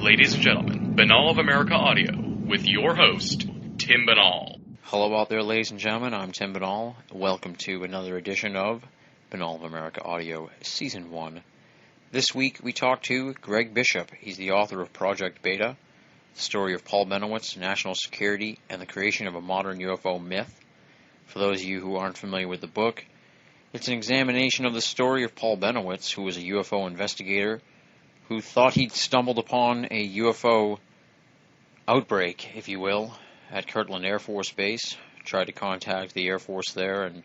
Ladies and gentlemen, Binnall of America Audio, with your host, Tim Binnall. Hello out there, ladies and gentlemen. I'm Tim Binnall. Welcome to another edition of Binnall of America Audio, Season 1. This week, we talk to Greg Bishop. He's the author of Project Beta, the story of Paul Bennewitz, national security, and the creation of a modern UFO myth. For those of you who aren't familiar with the book, it's an examination of the story of Paul Bennewitz, who was a UFO investigator who thought he'd stumbled upon a UFO outbreak, if you will, at Kirtland Air Force Base, tried to contact the Air Force there, and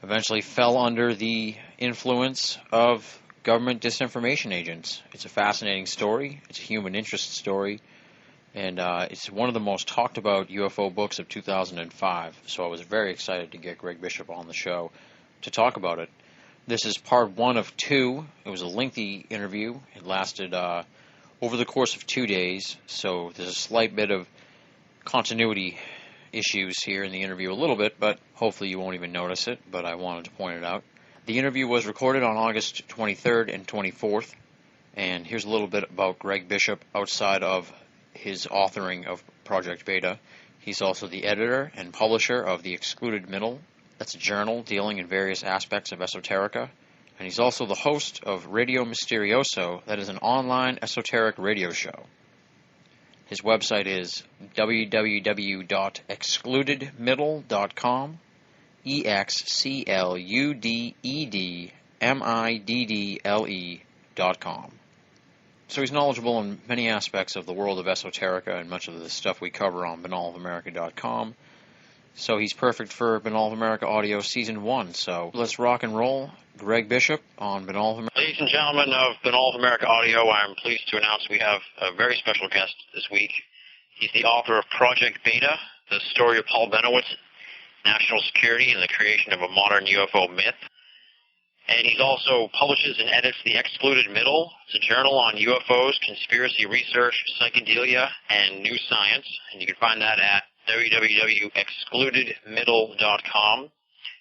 eventually fell under the influence of government disinformation agents. It's a fascinating story. It's a human interest story, and it's one of the most talked about UFO books of 2005, so I was very excited to get Greg Bishop on the show to talk about it. This is part 1 of 2. It was a lengthy interview. It lasted over the course of 2 days, so there's a slight bit of continuity issues here in the interview a little bit, but hopefully you won't even notice it, but I wanted to point it out. The interview was recorded on August 23rd and 24th, and here's a little bit about Greg Bishop outside of his authoring of Project Beta. He's also the editor and publisher of The Excluded Middle. That's a journal dealing in various aspects of esoterica. And he's also the host of Radio Misterioso, that is an online esoteric radio show. His website is www.excludedmiddle.com, excludedmiddle.com. So he's knowledgeable in many aspects of the world of esoterica and much of the stuff we cover on binnallofamerica.com. So he's perfect for Binnall of America Audio Season 1. So let's rock and roll. Greg Bishop on Binnall of America. Ladies and gentlemen of Binnall of America Audio, I'm pleased to announce we have a very special guest this week. He's the author of Project Beta, the story of Paul Bennewitz, national security, and the creation of a modern UFO myth. And he also publishes and edits The Excluded Middle. It's a journal on UFOs, conspiracy research, psychedelia, and new science. And you can find that at www.excludedmiddle.com.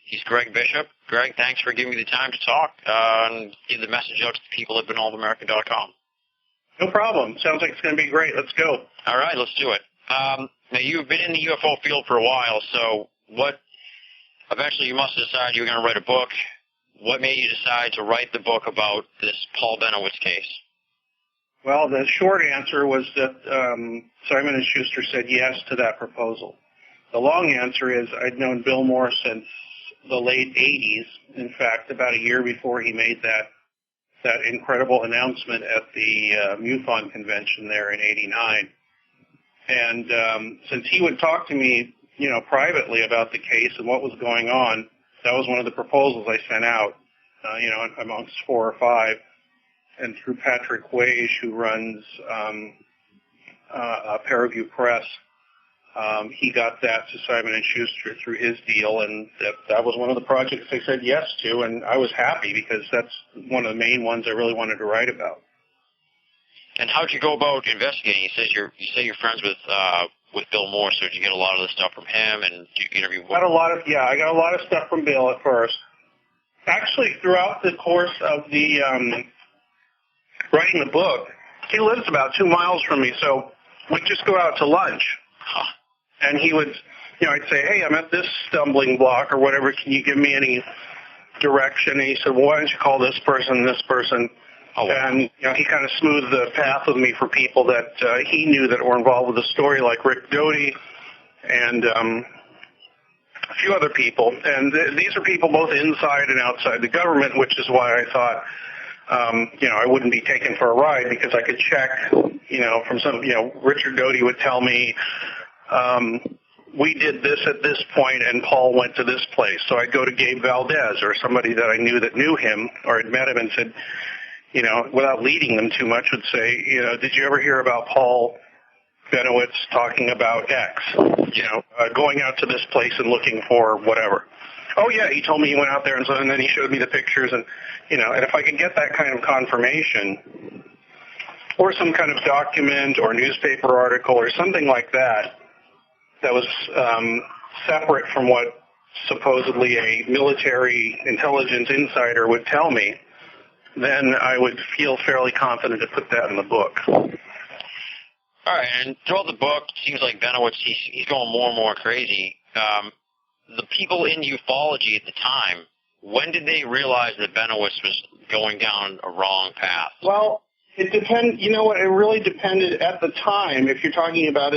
He's Greg Bishop. Greg, thanks for giving me the time to talk and give the message out to the people at binnallofamerica.com. No problem. Sounds like it's going to be great. Let's go. All right, let's do it. Now, you've been in the UFO field for a while, so eventually you must have decided you were going to write a book. What made you decide to write the book about this Paul Bennewitz case? Well, the short answer was that Simon & Schuster said yes to that proposal. The long answer is I'd known Bill Moore since the late 80s. In fact, about a year before he made that incredible announcement at the MUFON convention there in '89. And since he would talk to me, privately about the case and what was going on, that was one of the proposals I sent out, amongst 4 or 5. And through Patrick Wage, who runs Paraview Press, he got that to Simon & Schuster through his deal, and that was one of the projects they said yes to, and I was happy because that's one of the main ones I really wanted to write about. And how'd you go about investigating? You say you're friends with Bill Moore, so did you get a lot of the stuff from him, and did you interview? I got a lot of stuff from Bill at first. Actually, throughout the course of the writing the book, he lives about 2 miles from me, so we'd just go out to lunch. Huh. And he would, I'd say, hey, I'm at this stumbling block or whatever. Can you give me any direction? And he said, well, why don't you call this person, this person? Oh, wow. And, he kind of smoothed the path with me for people that he knew that were involved with the story, like Richard Doty and a few other people. And these are people both inside and outside the government, which is why I thought, I wouldn't be taken for a ride because I could check, from some, Richard Doty would tell me, we did this at this point and Paul went to this place. So I'd go to Gabe Valdez or somebody that I knew that knew him or had met him and said, without leading them too much, would say, did you ever hear about Paul Bennewitz talking about X? Going out to this place and looking for whatever. Oh, yeah, he told me he went out there, and then he showed me the pictures, and, and if I could get that kind of confirmation, or some kind of document or newspaper article or something like that, that was separate from what supposedly a military intelligence insider would tell me, then I would feel fairly confident to put that in the book. All right, and throughout the book, it seems like Benewitz, he's going more and more crazy. The people in ufology at the time, when did they realize that Benewitz was going down a wrong path? Well, it depends. You know what? It really depended at the time. If you're talking about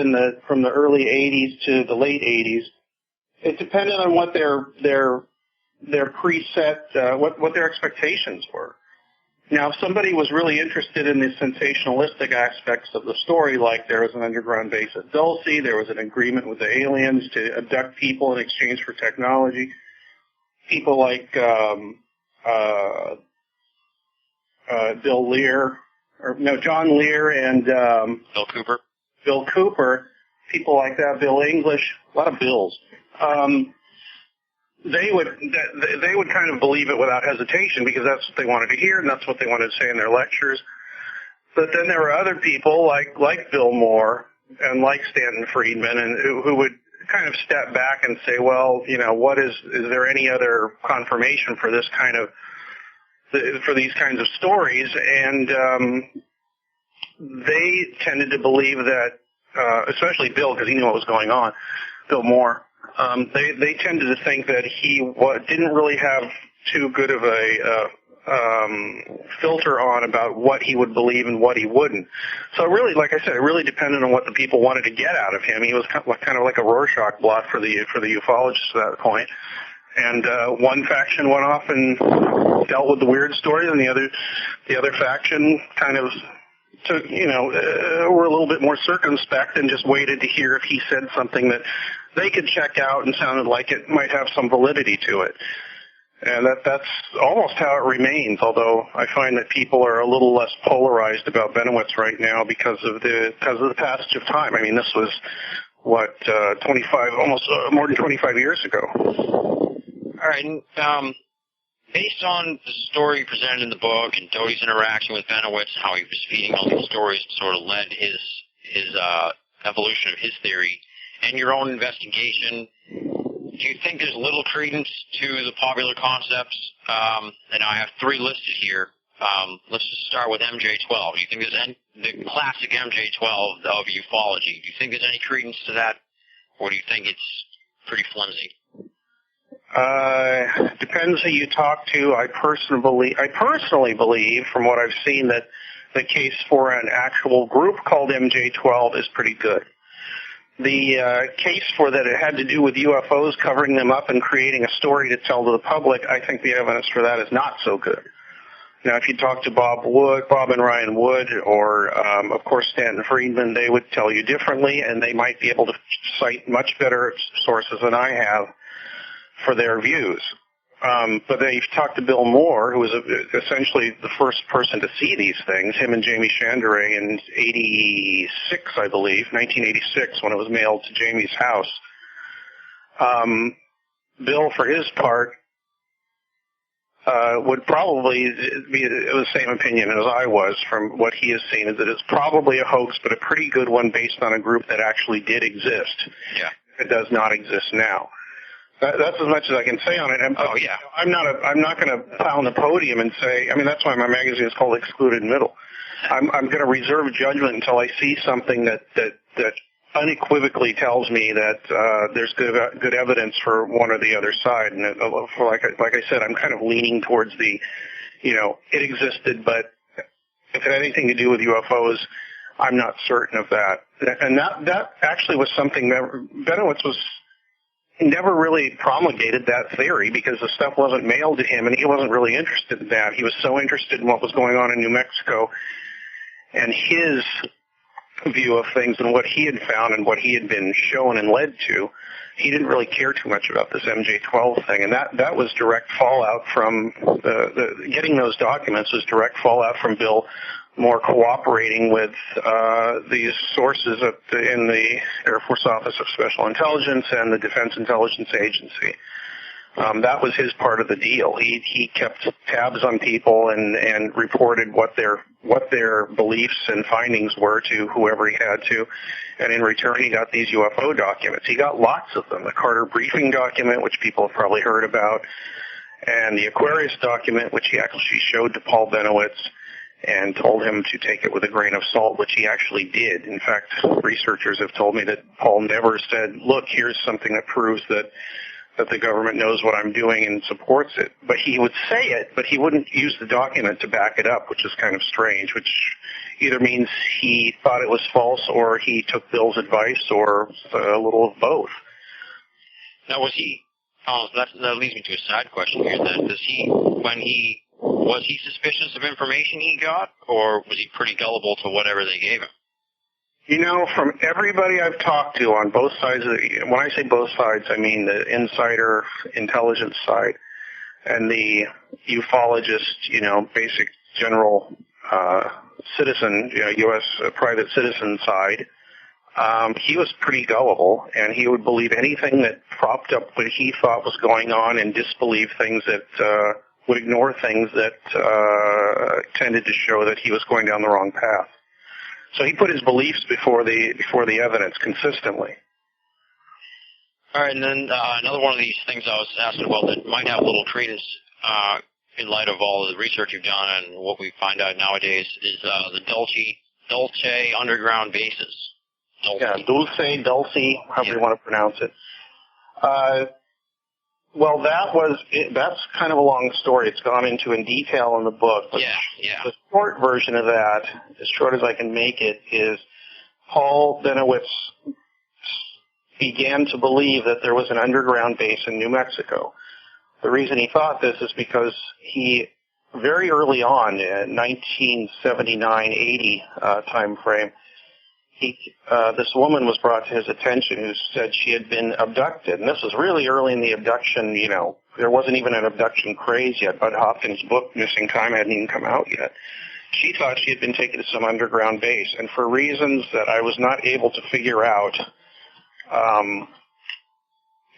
from the early '80s to the late '80s, it depended on what their preset, what their expectations were. Now, if somebody was really interested in the sensationalistic aspects of the story, like there was an underground base at Dulce, there was an agreement with the aliens to abduct people in exchange for technology, people like John Lear and Bill Cooper, people like that, Bill English, a lot of Bills. They would kind of believe it without hesitation because that's what they wanted to hear and that's what they wanted to say in their lectures. But then there were other people like Bill Moore and like Stanton Friedman and who would kind of step back and say, well, you know, is there any other confirmation for this kind of for these kinds of stories? And they tended to believe that, especially Bill, because he knew what was going on, Bill Moore. They tended to think that he didn't really have too good of a filter on about what he would believe and what he wouldn't. So really, like I said, it really depended on what the people wanted to get out of him. He was kind of like a Rorschach blot for the ufologists at that point. And one faction went off and dealt with the weird stories, and the other faction kind of took, were a little bit more circumspect and just waited to hear if he said something that they could check out and sounded like it might have some validity to it. And that's almost how it remains, although I find that people are a little less polarized about Benewitz right now because of the passage of time. I mean, this was, 25, almost more than 25 years ago. All right. Based on the story presented in the book and Doty's interaction with Benewitz, how he was feeding all these stories sort of led his evolution of his theory, and your own investigation, do you think there's little credence to the popular concepts? And I have three listed here. Let's just start with MJ12. Do you think there's the classic MJ12 of ufology? Do you think there's any credence to that, or do you think it's pretty flimsy? Depends who you talk to. I personally believe, from what I've seen, that the case for an actual group called MJ12 is pretty good. The case for that it had to do with UFOs covering them up and creating a story to tell to the public, I think the evidence for that is not so good. Now, if you talk to Bob and Ryan Wood, or, of course, Stanton Friedman, they would tell you differently, and they might be able to cite much better sources than I have for their views. But then you've talked to Bill Moore, who was essentially the first person to see these things, him and Jamie Chandray in 1986, when it was mailed to Jamie's house. Bill, for his part, would probably be of the same opinion as I was from what he has seen, is that it's probably a hoax, but a pretty good one based on a group that actually did exist. Yeah. It does not exist now. That's as much as I can say on it. Yeah. I'm not going to pound the podium and say, I mean, that's why my magazine is called Excluded Middle. I'm going to reserve judgment until I see something that unequivocally tells me that there's good evidence for one or the other side. And like I said, I'm kind of leaning towards the, it existed, but if it had anything to do with UFOs, I'm not certain of that. And that actually was something that Benewitz never really promulgated that theory because the stuff wasn't mailed to him and he wasn't really interested in that. He was so interested in what was going on in New Mexico and his view of things and what he had found and what he had been shown and led to. He didn't really care too much about this MJ12 thing, and that was direct fallout from getting those documents was direct fallout from Bill Moore cooperating with these sources in the Air Force Office of Special Intelligence and the Defense Intelligence Agency. That was his part of the deal. He kept tabs on people and reported what their beliefs and findings were to whoever he had to. And in return, he got these UFO documents. He got lots of them. The Carter Briefing document, which people have probably heard about, and the Aquarius document, which he actually showed to Paul Bennewitz, and told him to take it with a grain of salt, which he actually did. In fact, researchers have told me that Paul never said, look, here's something that proves that the government knows what I'm doing and supports it. But he would say it, but he wouldn't use the document to back it up, which is kind of strange, which either means he thought it was false or he took Bill's advice or a little of both. Now, was he, that leads me to a side question here then. Was he suspicious of information he got, or was he pretty gullible to whatever they gave him? You know, from everybody I've talked to on both sides of when I say both sides, I mean the insider intelligence side and the ufologist, basic general citizen, U.S. Private citizen side. He was pretty gullible, and he would believe anything that propped up what he thought was going on and disbelieve things that would ignore things that tended to show that he was going down the wrong path. So he put his beliefs before the evidence consistently. All right, and then another one of these things I was asking about that might have a little credence in light of all the research you've done and what we find out nowadays is the Dulce underground bases. Dulce. Yeah, Dulce, however you want to pronounce it. Well, that's kind of a long story. It's gone into in detail in the book. But yeah. The short version of that, as short as I can make it, is Paul Bennewitz began to believe that there was an underground base in New Mexico. The reason he thought this is because he, very early on, in 1979-80 time frame, this woman was brought to his attention who said she had been abducted. And this was really early in the abduction, there wasn't even an abduction craze yet. Bud Hopkins' book, Missing Time, hadn't even come out yet. She thought she had been taken to some underground base. And for reasons that I was not able to figure out,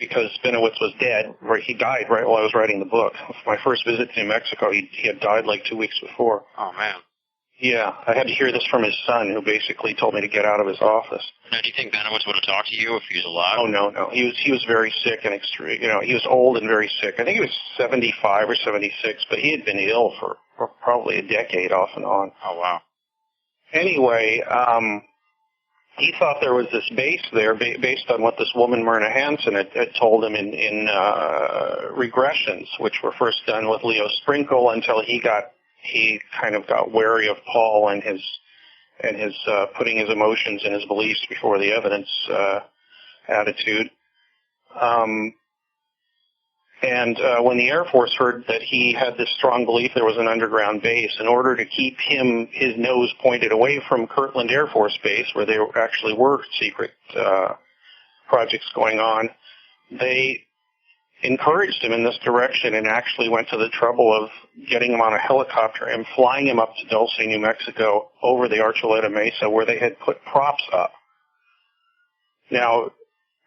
because Benewitz was dead, he died right while I was writing the book. My first visit to New Mexico, he had died like 2 weeks before. Oh, man. Yeah, I had to hear this from his son, who basically told me to get out of his office. Now, do you think Benewitz would have talked to you if he was alive? Oh, no. He was very sick and extreme. He was old and very sick. I think he was 75 or 76, but he had been ill for probably a decade off and on. Oh, wow. Anyway, he thought there was this base there based on what this woman, Myrna Hansen, had told him in regressions, which were first done with Leo Sprinkle until he kind of got wary of Paul and his putting his emotions and his beliefs before the evidence attitude. When the Air Force heard that he had this strong belief there was an underground base, in order to keep his nose pointed away from Kirtland Air Force Base, where there actually were secret projects going on, they encouraged him in this direction and actually went to the trouble of getting him on a helicopter and flying him up to Dulce, New Mexico, over the Archuleta Mesa, where they had put props up. Now,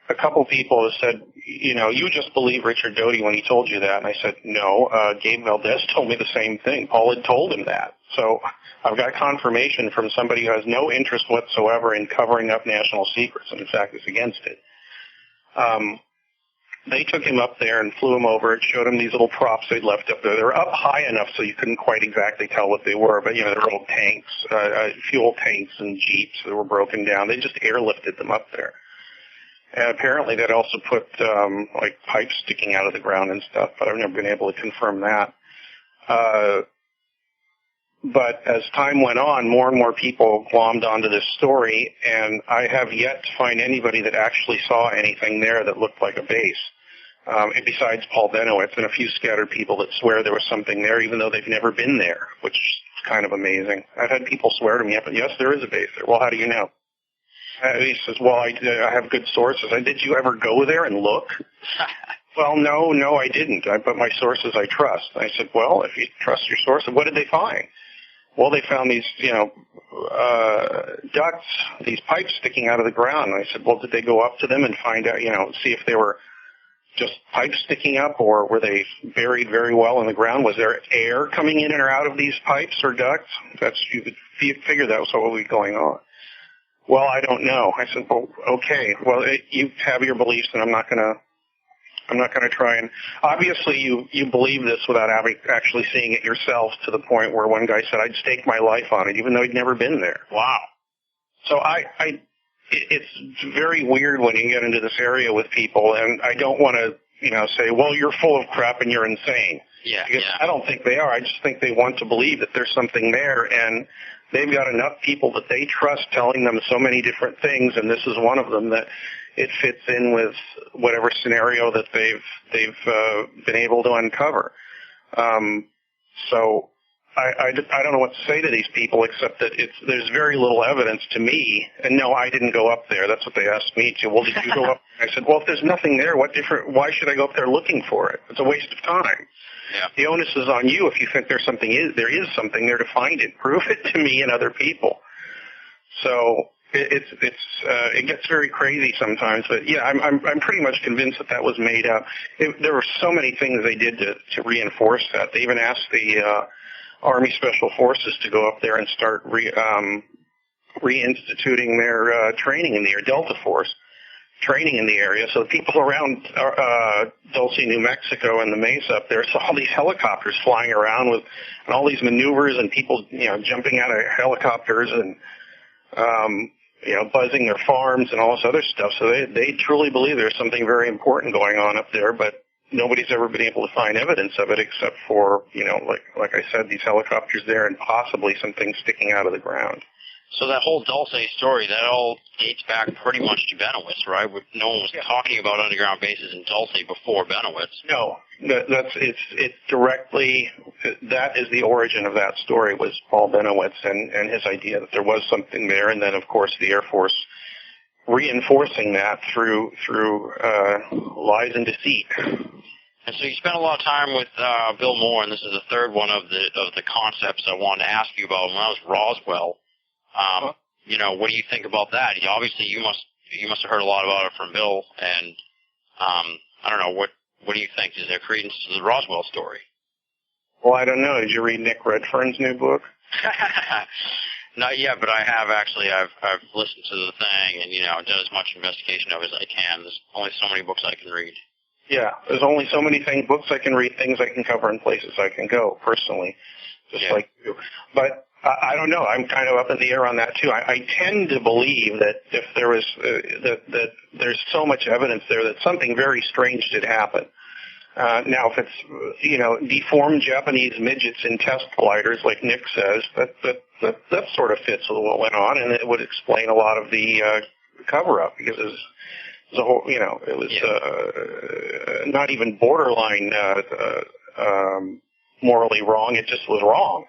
a couple people have said, you just believe Richard Doty when he told you that. And I said, no, Gabe Valdez told me the same thing. Paul had told him that. So I've got confirmation from somebody who has no interest whatsoever in covering up national secrets, and in fact is against it. They took him up there and flew him over and showed him these little props they'd left up there. They were up high enough so you couldn't quite exactly tell what they were, but, they're old tanks, fuel tanks and jeeps that were broken down. They just airlifted them up there. And apparently they'd also put, pipes sticking out of the ground and stuff, but I've never been able to confirm that. But as time went on, more and more people glommed onto this story, and I have yet to find anybody that actually saw anything there that looked like a base. Besides Paul Bennewitz and a few scattered people that swear there was something there, even though they've never been there, which is kind of amazing. I've had people swear to me, but yes, there is a base there. Well, how do you know? He says, well, I have good sources. Did you ever go there and look? Well, no, I didn't. But my sources I trust. I said, well, if you trust your sources, what did they find? Well, they found these, ducts, these pipes sticking out of the ground. And I said, well, did they go up to them and find out, see if they were just pipes sticking up, or were they buried very well in the ground? Was there air coming in and out of these pipes or ducts? You could figure that was what was going on. Well, I don't know. I said, well, okay. Well, you have your beliefs, and I'm not going to I'm not going to try and. Obviously, you believe this without actually seeing it yourself, to the point where one guy said, "I'd stake my life on it," even though he'd never been there. Wow. So it's very weird when you get into this area with people, and I don't want to, say, "Well, you're full of crap and you're insane." Yeah. Because Yeah. I don't think they are. I just think they want to believe that there's something there, and they've got enough people that they trust telling them so many different things, and this is one of them, that it fits in with whatever scenario that they've been able to uncover. So I don't know what to say to these people, except that there's very little evidence to me. And no, I didn't go up there. That's what they asked me to. Well, did you go up? I said, well, if there's nothing there, why should I go up there looking for it? It's a waste of time. Yeah. The onus is on you if you think there is something there to find it. Prove it to me and other people. So it gets very crazy sometimes, but yeah, I'm pretty much convinced that was made up. There were so many things they did to reinforce that. They even asked the Army Special Forces to go up there and start reinstituting their training in the air, Delta Force training in the area. So the people around Dulce, New Mexico, and the Mesa up there saw all these helicopters flying around and all these maneuvers and people, jumping out of helicopters and buzzing their farms and all this other stuff. So they truly believe there's something very important going on up there, but nobody's ever been able to find evidence of it except for, like I said, these helicopters there and possibly something sticking out of the ground. So that whole Dulce story, that all dates back pretty much to Benewitz, right? No one was talking about underground bases in Dulce before Benewitz. No, it's directly, that is the origin of that story, was Paul Bennewitz and his idea that there was something there, and then of course the Air Force reinforcing that through lies and deceit. And so you spent a lot of time with Bill Moore, and this is the third one of the concepts I wanted to ask you about. When I was Roswell, what do you think about that? Obviously, you must have heard a lot about it from Bill, and I don't know, what do you think? Is there credence to the Roswell story? Well, I don't know. Did you read Nick Redfern's new book? Not yet, but I have actually. I've listened to the thing and done as much investigation of it as I can. There's only so many books I can read. Yeah, there's only so many books I can read, things I can cover, and places I can go personally, like you. But I don't know. I'm kind of up in the air on that too. I tend to believe that if there was that there's so much evidence there that something very strange did happen. Now, if it's deformed Japanese midgets in test gliders, like Nick says, that sort of fits with what went on, and it would explain a lot of the cover-up, because it was a whole, it was not even borderline morally wrong. It just was wrong.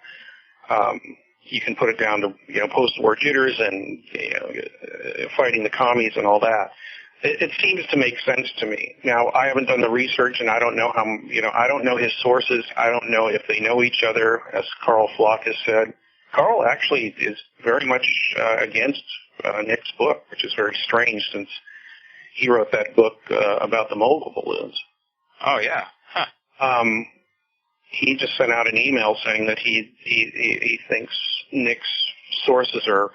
You can put it down to post-war jitters and fighting the commies and all that. It seems to make sense to me. Now, I haven't done the research, and I don't know how, I don't know his sources. I don't know if they know each other, as Carl Flock has said. Carl actually is very much against Nick's book, which is very strange since he wrote that book about the mogul balloons. Oh, yeah. Huh. He just sent out an email saying that he thinks Nick's sources are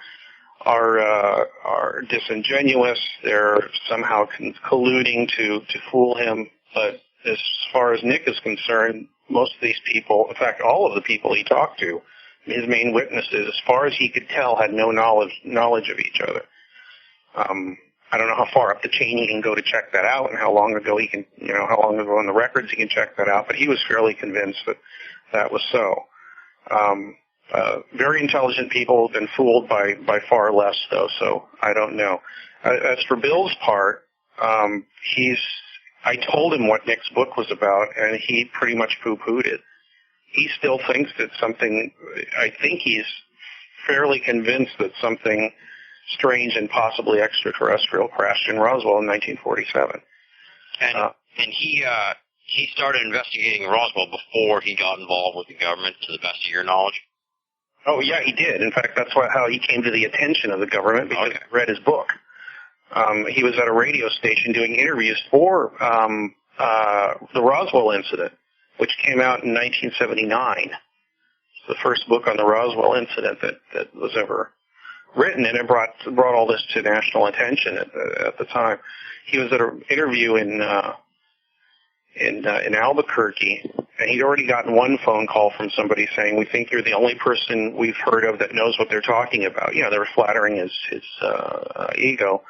disingenuous. They're somehow colluding to fool him. But as far as Nick is concerned, most of these people, in fact, all of the people he talked to, his main witnesses, as far as he could tell, had no knowledge of each other. I don't know how far up the chain he can go to check that out, and how long ago how long ago in the records he can check that out. But he was fairly convinced that was so. Very intelligent people have been fooled by far less, though, so I don't know. As for Bill's part, I told him what Nick's book was about, and he pretty much poo-pooed it. He still thinks that I think he's fairly convinced that something strange and possibly extraterrestrial crashed in Roswell in 1947. And he started investigating Roswell before he got involved with the government, to the best of your knowledge? Oh, yeah, he did. In fact, that's how he came to the attention of the government, because he read his book. He was at a radio station doing interviews for the Roswell incident, which came out in 1979. It's the first book on the Roswell incident that was ever written, and it brought all this to national attention at the time. He was at an interview in in Albuquerque, and he'd already gotten one phone call from somebody saying, "We think you're the only person we've heard of that knows what they're talking about." You know, they were flattering his ego.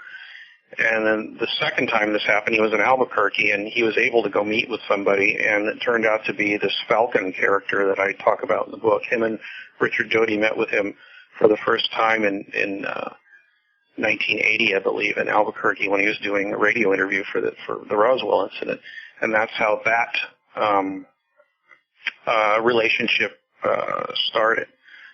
And then the second time this happened, he was in Albuquerque, and he was able to go meet with somebody, and it turned out to be this Falcon character that I talk about in the book. Him and Richard Doty met with him for the first time in 1980, I believe, in Albuquerque when he was doing a radio interview for the Roswell incident. And that's how that relationship started.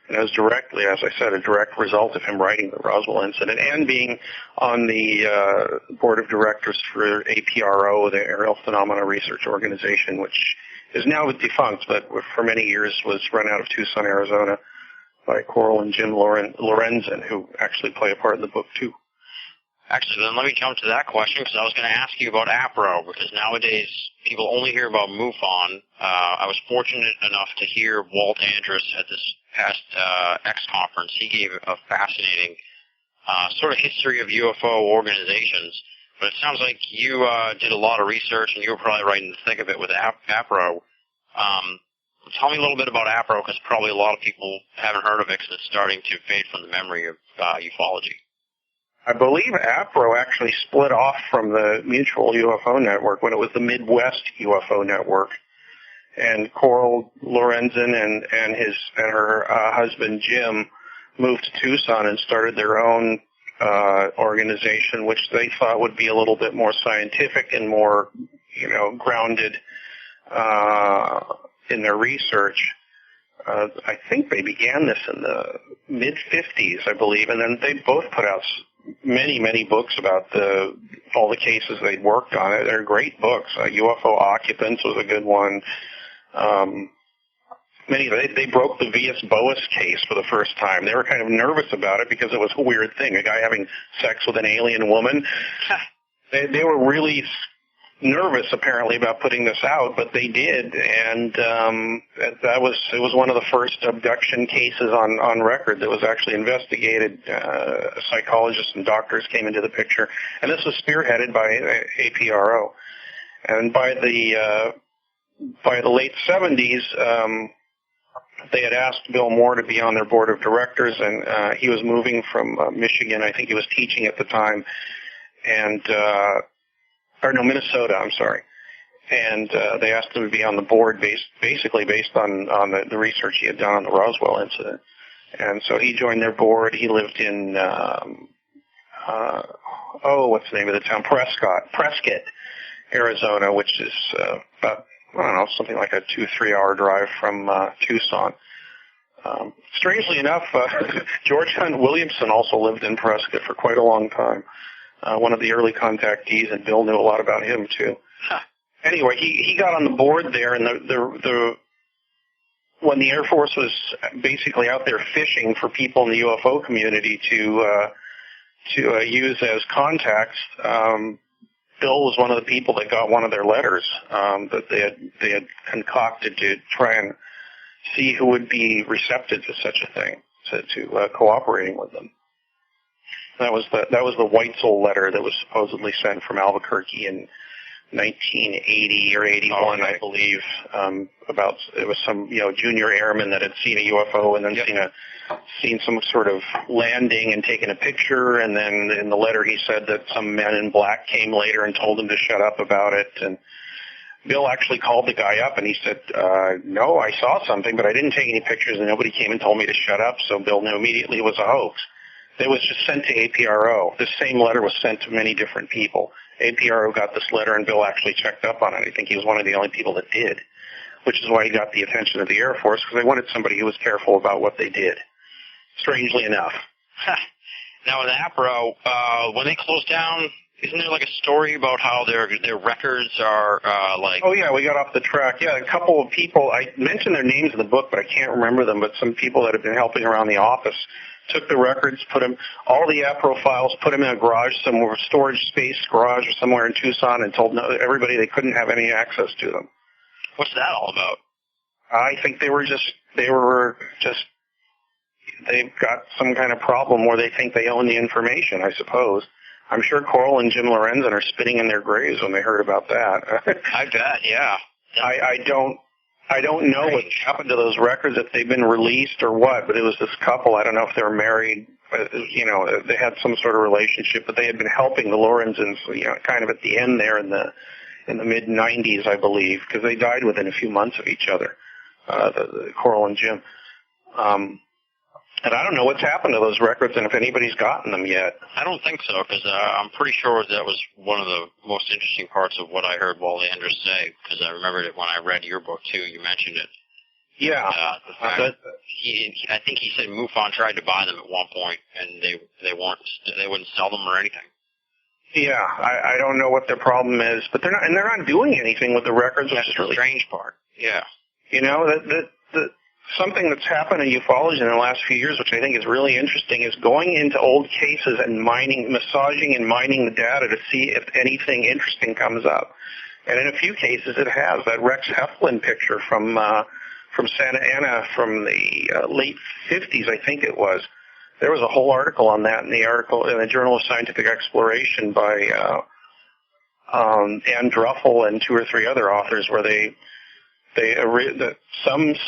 And it was directly, as I said, a direct result of him writing the Roswell incident and being on the board of directors for APRO, the Aerial Phenomena Research Organization, which is now defunct, but for many years was run out of Tucson, Arizona by Coral and Jim Lorenzen, who actually play a part in the book, too. Actually, then let me jump to that question, because I was going to ask you about APRO, because nowadays people only hear about MUFON. I was fortunate enough to hear Walt Andrus at this past X conference. He gave a fascinating sort of history of UFO organizations, but it sounds like you did a lot of research, and you were probably right in the thick of it with APRO. Tell me a little bit about APRO, because probably a lot of people haven't heard of it, because it's starting to fade from the memory of ufology. I believe APRO actually split off from the Mutual UFO Network when it was the Midwest UFO Network. And Coral Lorenzen and her husband Jim moved to Tucson and started their own organization, which they thought would be a little bit more scientific and more, grounded in their research. I think they began this in the mid-50s, I believe, and then they both put out many books about all the cases they'd worked on. They're great books. UFO Occupants was a good one. They broke the Vias-Boas case for the first time. They were kind of nervous about it because it was a weird thing, a guy having sex with an alien woman. They were really nervous apparently about putting this out, but they did, and it was one of the first abduction cases on record that was actually investigated. Psychologists and doctors came into the picture, and this was spearheaded by APRO. And by the late 70s, they had asked Bill Moore to be on their board of directors, and he was moving from Michigan. I think he was teaching at the time, and Minnesota, I'm sorry. And they asked him to be on the board basically based on the research he had done on the Roswell incident. And so he joined their board. He lived in, what's the name of the town? Prescott, Arizona, which is about, something like a 2-3 hour drive from Tucson. Strangely enough, George Hunt Williamson also lived in Prescott for quite a long time. One of the early contactees, and Bill knew a lot about him too. Anyway, he got on the board there, and when the Air Force was basically out there fishing for people in the UFO community to use as contacts, Bill was one of the people that got one of their letters that they had concocted to try and see who would be receptive to such a thing, to cooperating with them. That was the Weitzel letter that was supposedly sent from Albuquerque in 1980 or 81, I believe. It was some junior airman that had seen a UFO and then seen some sort of landing and taken a picture. And then in the letter he said that some men in black came later and told him to shut up about it. And Bill actually called the guy up and he said, "No, I saw something, but I didn't take any pictures and nobody came and told me to shut up." So Bill knew immediately it was a hoax. It was just sent to APRO. This same letter was sent to many different people. APRO got this letter, and Bill actually checked up on it. I think he was one of the only people that did, which is why he got the attention of the Air Force, because they wanted somebody who was careful about what they did, strangely enough. Now, in APRO, when they closed down, isn't there like a story about how their records are like... Oh, yeah, we got off the track. Yeah, a couple of people, I mentioned their names in the book, but I can't remember them, but some people that have been helping around the office took the records, all the APRO files, put them in a garage somewhere, storage space garage or somewhere in Tucson, and told everybody they couldn't have any access to them. What's that all about? I think they've got some kind of problem where they think they own the information, I suppose. I'm sure Coral and Jim Lorenzen are spitting in their graves when they heard about that. I bet, yeah. I don't know what happened to those records, if they've been released or what, but it was this couple. I don't know if they were married. They had some sort of relationship, but they had been helping the Lorenzens, kind of at the end there in the mid-'90s, I believe, because they died within a few months of each other, the Coral and Jim. And I don't know what's happened to those records and if anybody's gotten them yet. I don't think so, because I'm pretty sure that was one of the most interesting parts of what I heard Wally Anders say, because I remembered it when I read your book, too. You mentioned it. Yeah. I think he said MUFON tried to buy them at one point, and they wouldn't sell them or anything. Yeah, I don't know what their problem is, but they're not doing anything with the records. That's the really strange part. Yeah. Something that's happened in ufology in the last few years, which I think is really interesting, is going into old cases and massaging and mining the data to see if anything interesting comes up. And in a few cases, it has. That Rex Heflin picture from Santa Ana from the late 50s, I think it was. There was a whole article on that in the Journal of Scientific Exploration by Ann Druffel and 2 or 3 other authors, where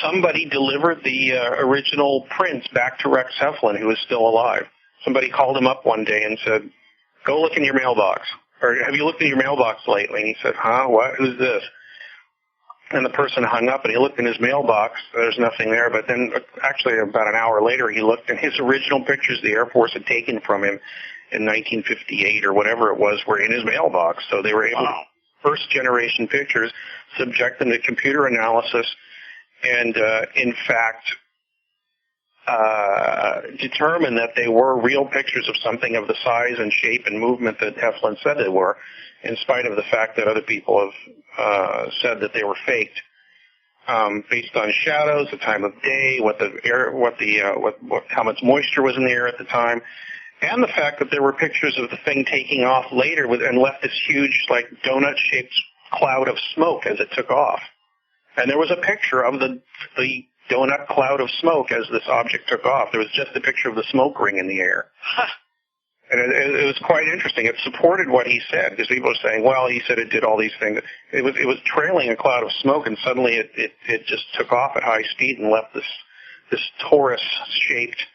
somebody delivered the original prints back to Rex Heflin, who was still alive. Somebody called him up one day and said, "Go look in your mailbox," or "Have you looked in your mailbox lately?" And he said, "Huh? What? Who's this?" And the person hung up, and he looked in his mailbox. There's nothing there. But then, actually, about an hour later, he looked, and his original pictures the Air Force had taken from him in 1958 or whatever it was were in his mailbox. So they were able to first-generation pictures, subject them to computer analysis, and, in fact, determine that they were real pictures of something of the size and shape and movement that Heflin said they were, in spite of the fact that other people have said that they were faked, based on shadows, the time of day, how much moisture was in the air at the time, and the fact that there were pictures of the thing taking off later and left this huge, like, donut-shaped cloud of smoke as it took off. And there was a picture of the donut cloud of smoke as this object took off. There was just a picture of the smoke ring in the air. And it was quite interesting. It supported what he said, because people were saying, well, he said it did all these things. It was trailing a cloud of smoke, and suddenly it just took off at high speed and left this torus-shaped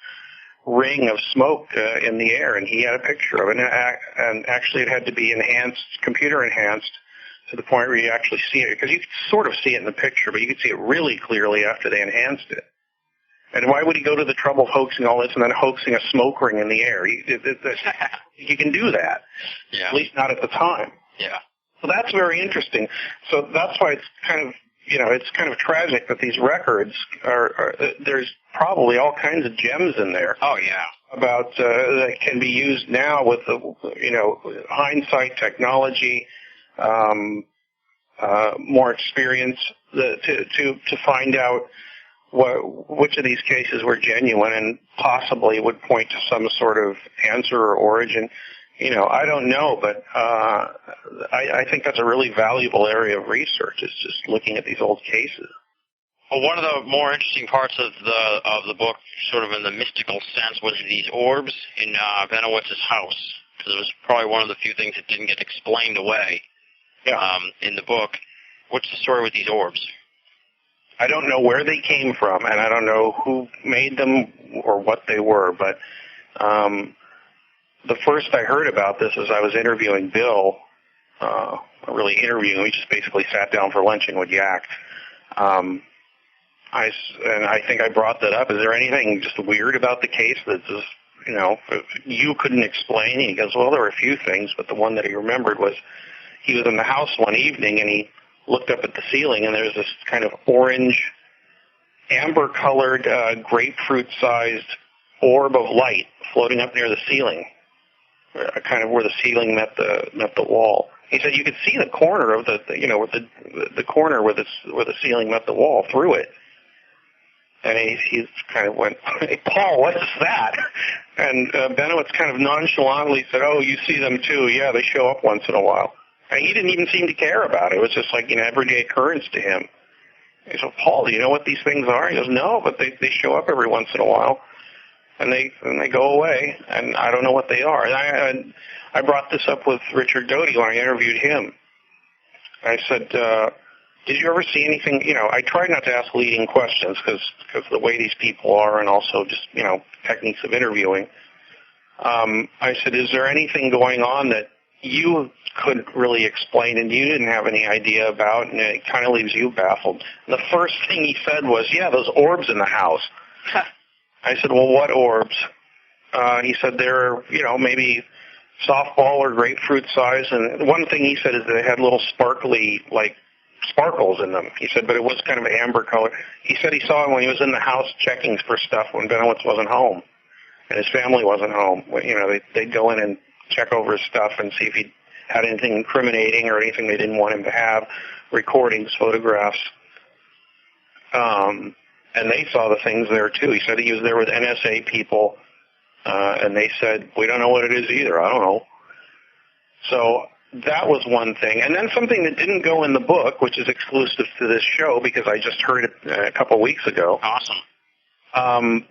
ring of smoke in the air, and he had a picture of it. And actually it had to be computer enhanced, to the point where you actually see it, because you could sort of see it in the picture, but you could see it really clearly after they enhanced it. And why would he go to the trouble of hoaxing all this and then hoaxing a smoke ring in the air? You can do that. Yeah. At least not at the time. Yeah. So that's very interesting. So that's why it's kind of tragic that these records there's probably all kinds of gems in there. Oh, yeah. About, that can be used now with hindsight, technology, more experience, to find out which of these cases were genuine and possibly would point to some sort of answer or origin. I don't know, but I think that's a really valuable area of research, is just looking at these old cases. Well, one of the more interesting parts of the book, sort of in the mystical sense, was these orbs in Benewitz's house, because it was probably one of the few things that didn't get explained away in the book. What's the story with these orbs? I don't know where they came from, and I don't know who made them or what they were, but the first I heard about this is I was interviewing Bill, we just basically sat down for lunch and would yak. I think I brought that up. Is there anything just weird about the case that just, you couldn't explain? And he goes, well, there were a few things, but the one that he remembered was he was in the house one evening and he looked up at the ceiling, and there's this kind of orange, amber-colored, grapefruit-sized orb of light floating up near the ceiling, kind of where the ceiling met the wall. He said you could see the corner of the corner where the ceiling met the wall through it. And he kind of went, "Hey, Paul, what is that?" And Benewitz kind of nonchalantly said, "Oh, you see them too. Yeah, they show up once in a while." And he didn't even seem to care about it. It was just like an everyday occurrence to him. He said, "Paul, do you know what these things are?" He goes, "No, but they show up every once in a while." and they go away, and I don't know what they are. And I brought this up with Richard Doty when I interviewed him. I said, did you ever see anything? I try not to ask leading questions because the way these people are, and also just techniques of interviewing. I said, is there anything going on that you couldn't really explain and you didn't have any idea about, and it kind of leaves you baffled? And the first thing he said was, yeah, those orbs in the house. I said, well, what orbs? He said they're, maybe softball or grapefruit size. And one thing he said is they had little sparkly, like, sparkles in them. He said, but it was kind of amber color. He said he saw him when he was in the house checking for stuff when Benewitz wasn't home and his family wasn't home. They'd go in and check over his stuff and see if he had anything incriminating or anything they didn't want him to have, recordings, photographs. And they saw the things there, too. He said he was there with NSA people, and they said, we don't know what it is either. I don't know. So that was one thing. And then something that didn't go in the book, which is exclusive to this show because I just heard it a couple of weeks ago. Awesome.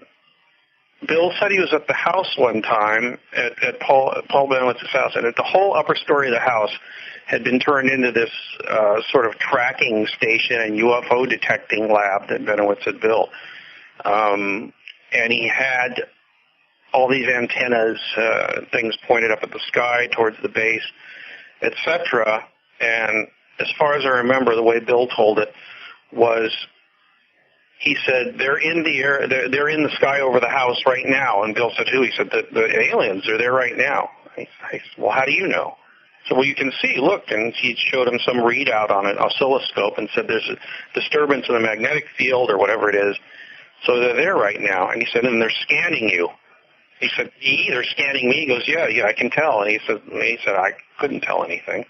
Bill said he was at the house one time, at Paul Bennewitz's house, and the whole upper story of the house had been turned into this sort of tracking station and UFO detecting lab that Benewitz had built. And he had all these antennas, things pointed up at the sky towards the base, etc. And as far as I remember, the way Bill told it was, he said, they're in the air, they're in the sky over the house right now. And Bill said, who? He said, the aliens are there right now. I said, well, how do you know? So, well, you can see, look, and he showed him some readout on an oscilloscope and said there's a disturbance in the magnetic field or whatever it is. So they're there right now. And he said, and they're scanning you. He said, they're scanning me. He goes, yeah, I can tell. And he said, I couldn't tell anything.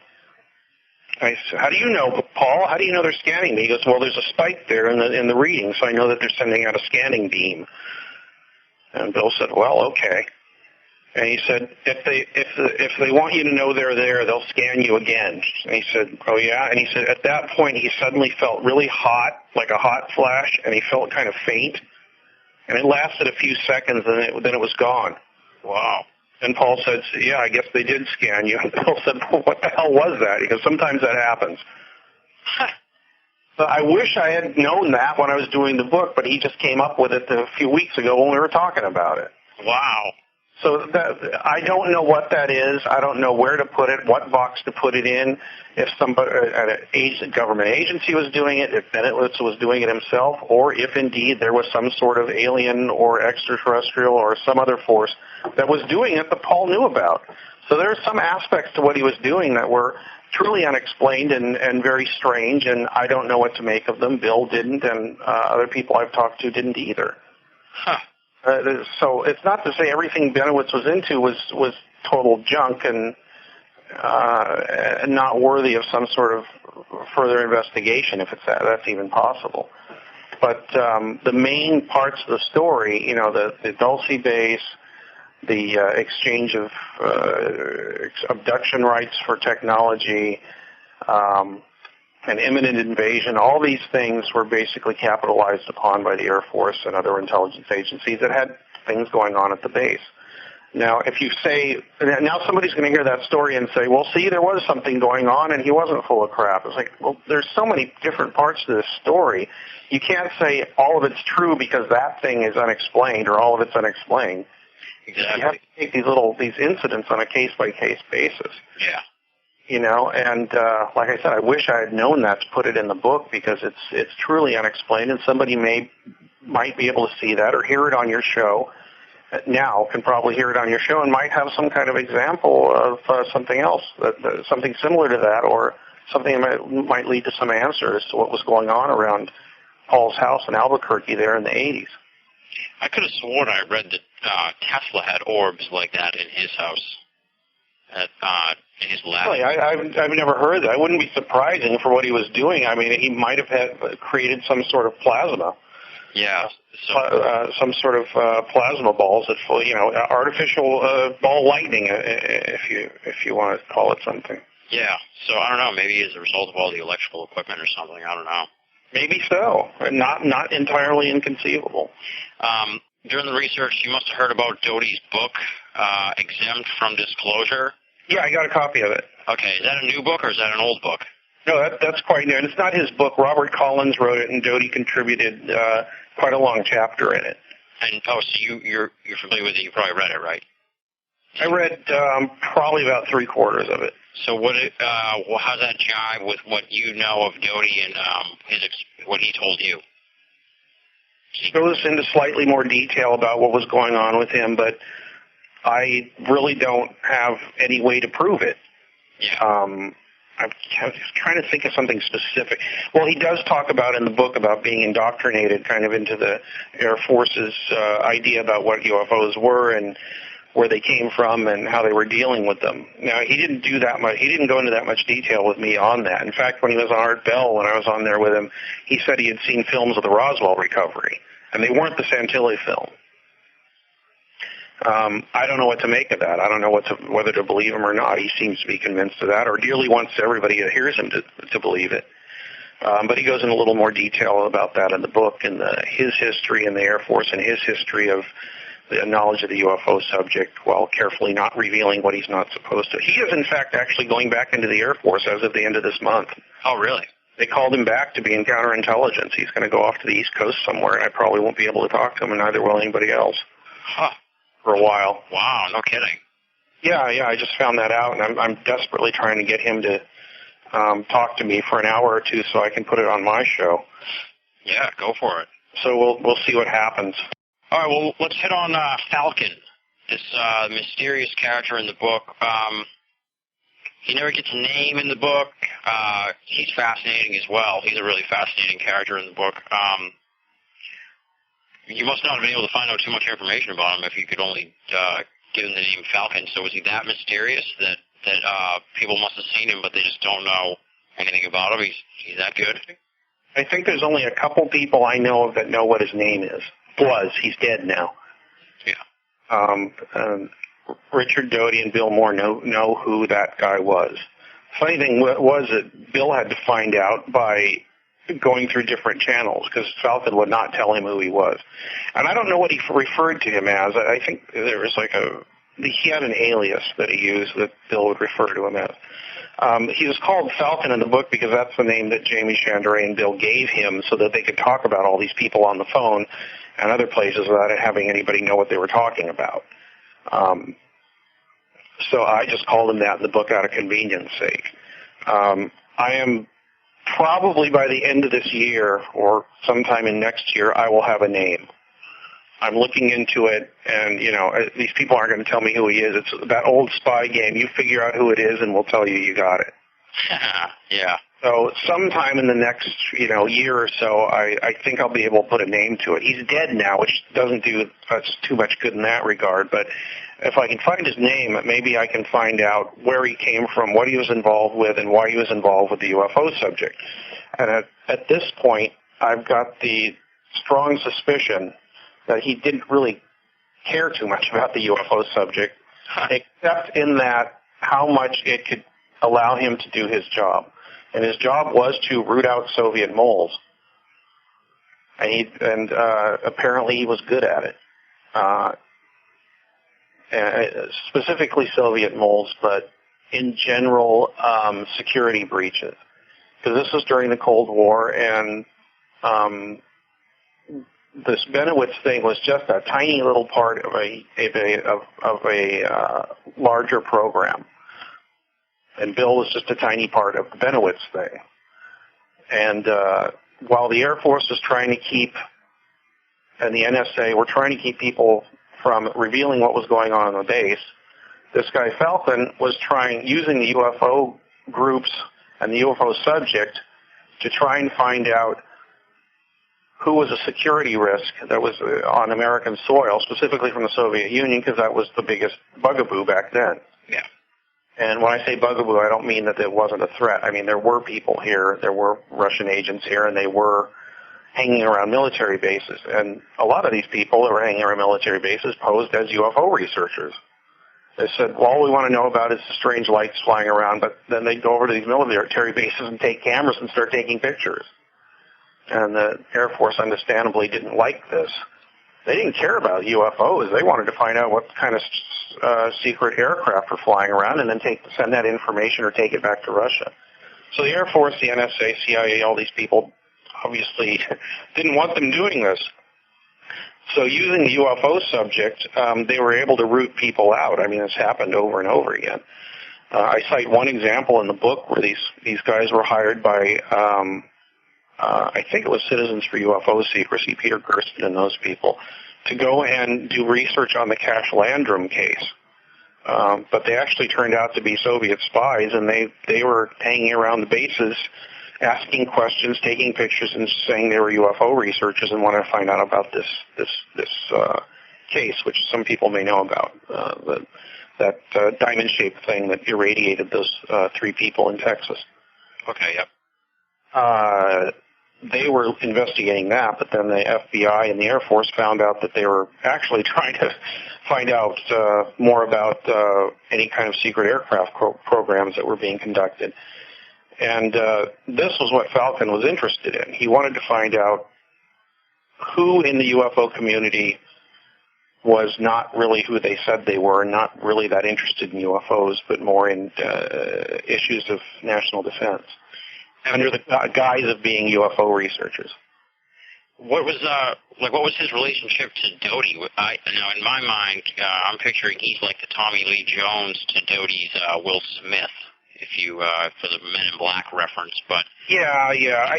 I said, how do you know, Paul? How do you know they're scanning me? He goes, well, there's a spike there in the reading, so I know that they're sending out a scanning beam. And Bill said, well, okay. And he said, if they want you to know they're there, they'll scan you again. And he said, oh, yeah? And he said, at that point, he suddenly felt really hot, like a hot flash, and he felt kind of faint. And it lasted a few seconds, and then it was gone. Wow. And Paul said, yeah, I guess they did scan you. And Bill said, well, what the hell was that? He goes, sometimes that happens. I wish I had known that when I was doing the book, but he just came up with it a few weeks ago when we were talking about it. Wow. So I don't know what that is. I don't know where to put it, what box to put it in. If somebody at a government agency was doing it, if Benewitz was doing it himself, or if indeed there was some sort of alien or extraterrestrial or some other force that was doing it that Paul knew about. So there are some aspects to what he was doing that were truly unexplained and very strange, and I don't know what to make of them. Bill didn't, and other people I've talked to didn't either. Huh. So it's not to say everything Benewitz was into was total junk and not worthy of some sort of further investigation, if that's even possible. But the main parts of the story, the Dulce base, the exchange of abduction rights for technology, an imminent invasion, all these things were basically capitalized upon by the Air Force and other intelligence agencies that had things going on at the base. Now, if you say, now somebody's going to hear that story and say, well, see, there was something going on and he wasn't full of crap. It's like, well, there's so many different parts to this story. You can't say all of it's true because that thing is unexplained or all of it's unexplained. Exactly. You have to take these incidents on a case-by-case basis. Yeah. And like I said, I wish I had known that to put it in the book because it's truly unexplained, and somebody might be able to see that or hear it on your show. Now can probably hear it on your show and might have some kind of example of something else, something similar to that, or something that might lead to some answers to what was going on around Paul's house in Albuquerque there in the 80s. I could have sworn I read that Tesla had orbs like that in his house. In his lab. Really, I've never heard that. It wouldn't be surprising for what he was doing. I mean, he might have created some sort of plasma. Yeah. Some sort of plasma balls that, artificial ball lightning, if you want to call it something. Yeah. So I don't know. Maybe as a result of all the electrical equipment or something. I don't know. Maybe so. Not entirely inconceivable. during the research, you must have heard about Doty's book, Exempt from Disclosure. Yeah, I got a copy of it. Okay, is that a new book or is that an old book? No, that's quite new. And it's not his book. Robert Collins wrote it, and Doty contributed quite a long chapter in it. And so you're familiar with it. You probably read it, right? I read probably about 3/4 of it. So how's that jive with what you know of Doty and what he told you? He goes into slightly more detail about what was going on with him, but I really don't have any way to prove it. Yeah. I'm trying to think of something specific. Well, he does talk about in the book about being indoctrinated kind of into the Air Force's idea about what UFOs were and where they came from and how they were dealing with them. Now, he didn't do that much. He didn't go into that much detail with me on that. In fact, when he was on Art Bell, when I was on there with him, he said he had seen films of the Roswell recovery, and they weren't the Santilli film. I don't know what to make of that. I don't know whether to believe him or not. He seems to be convinced of that, or dearly wants everybody that hears him to believe it. But he goes in a little more detail about that in the book and his history in the Air Force and his history of the knowledge of the UFO subject while carefully not revealing what he's not supposed to. He is, in fact, actually going back into the Air Force as of the end of this month. Oh, really? They called him back to be in counterintelligence. He's going to go off to the East Coast somewhere, and I probably won't be able to talk to him, and neither will anybody else. Huh. For a while. Wow, no kidding. Yeah, I just found that out, and I'm desperately trying to get him to talk to me for an hour or two so I can put it on my show. Yeah, go for it. So we'll see what happens. All right, well, let's hit on Falcon, this mysterious character in the book. He never gets a name in the book. He's fascinating as well. He's a really fascinating character in the book. You must not have been able to find out too much information about him if you could only give him the name Falcon. So is he that mysterious that people must have seen him, but they just don't know anything about him? He's that good? I think there's only a couple people I know of that know what his name is. He's dead now. Yeah. Richard Doty and Bill Moore know who that guy was. Funny thing was that Bill had to find out by going through different channels because Falcon would not tell him who he was. And I don't know what he referred to him as. I think there was he had an alias that he used that Bill would refer to him as. He was called Falcon in the book because that's the name that Jamie Chandray and Bill gave him so that they could talk about all these people on the phone and other places without having anybody know what they were talking about. So I just called him that in the book out of convenience sake. I am probably by the end of this year or sometime in next year, I will have a name. I'm looking into it, and, these people aren't going to tell me who he is. It's that old spy game. You figure out who it is, and we'll tell you got it. Yeah. So sometime in the next, year or so, I think I'll be able to put a name to it. He's dead now, which doesn't do us too much good in that regard, but if I can find his name, maybe I can find out where he came from, what he was involved with, and why he was involved with the UFO subject. And at this point, I've got the strong suspicion that he didn't really care too much about the UFO subject, except in that how much it could allow him to do his job. And his job was to root out Soviet moles. And apparently he was good at it. Specifically Soviet moles, but in general, security breaches. Because this was during the Cold War, and this Benewitz thing was just a tiny little part of a larger program. And Bill was just a tiny part of the Benewitz thing. And while the Air Force was trying to keep, and the NSA were trying to keep people from revealing what was going on the base, this guy Falcon was using the UFO groups and the UFO subject to try and find out who was a security risk that was on American soil, specifically from the Soviet Union, because that was the biggest bugaboo back then. Yeah. And when I say bugaboo, I don't mean that it wasn't a threat. I mean, there were people here, there were Russian agents here, and they were hanging around military bases. And a lot of these people that were hanging around military bases posed as UFO researchers. They said, well, all we want to know about is the strange lights flying around, but then they'd go over to these military bases and take cameras and start taking pictures. And the Air Force understandably didn't like this. They didn't care about UFOs. They wanted to find out what kind of secret aircraft were flying around and then send that information or take it back to Russia. So the Air Force, the NSA, CIA, all these people obviously didn't want them doing this. So using the UFO subject, they were able to root people out. I mean, it's happened over and over again. I cite one example in the book where these guys were hired by, I think it was Citizens for UFO Secrecy, Peter Gersten and those people, to go and do research on the Cash Landrum case. But they actually turned out to be Soviet spies, and they were hanging around the bases, asking questions, taking pictures, and saying they were UFO researchers and wanted to find out about this case, which some people may know about, that diamond-shaped thing that irradiated those 3 people in Texas. Okay, yep. They were investigating that, but then the FBI and the Air Force found out that they were actually trying to find out more about any kind of secret aircraft programs that were being conducted. And this was what Falcon was interested in. He wanted to find out who in the UFO community was not really who they said they were, not really that interested in UFOs, but more in issues of national defense, under the guise of being UFO researchers. What was his relationship to Doty? Now, in my mind, I'm picturing he's like the Tommy Lee Jones to Doty's Will Smith, if you for the Men in Black reference. But yeah,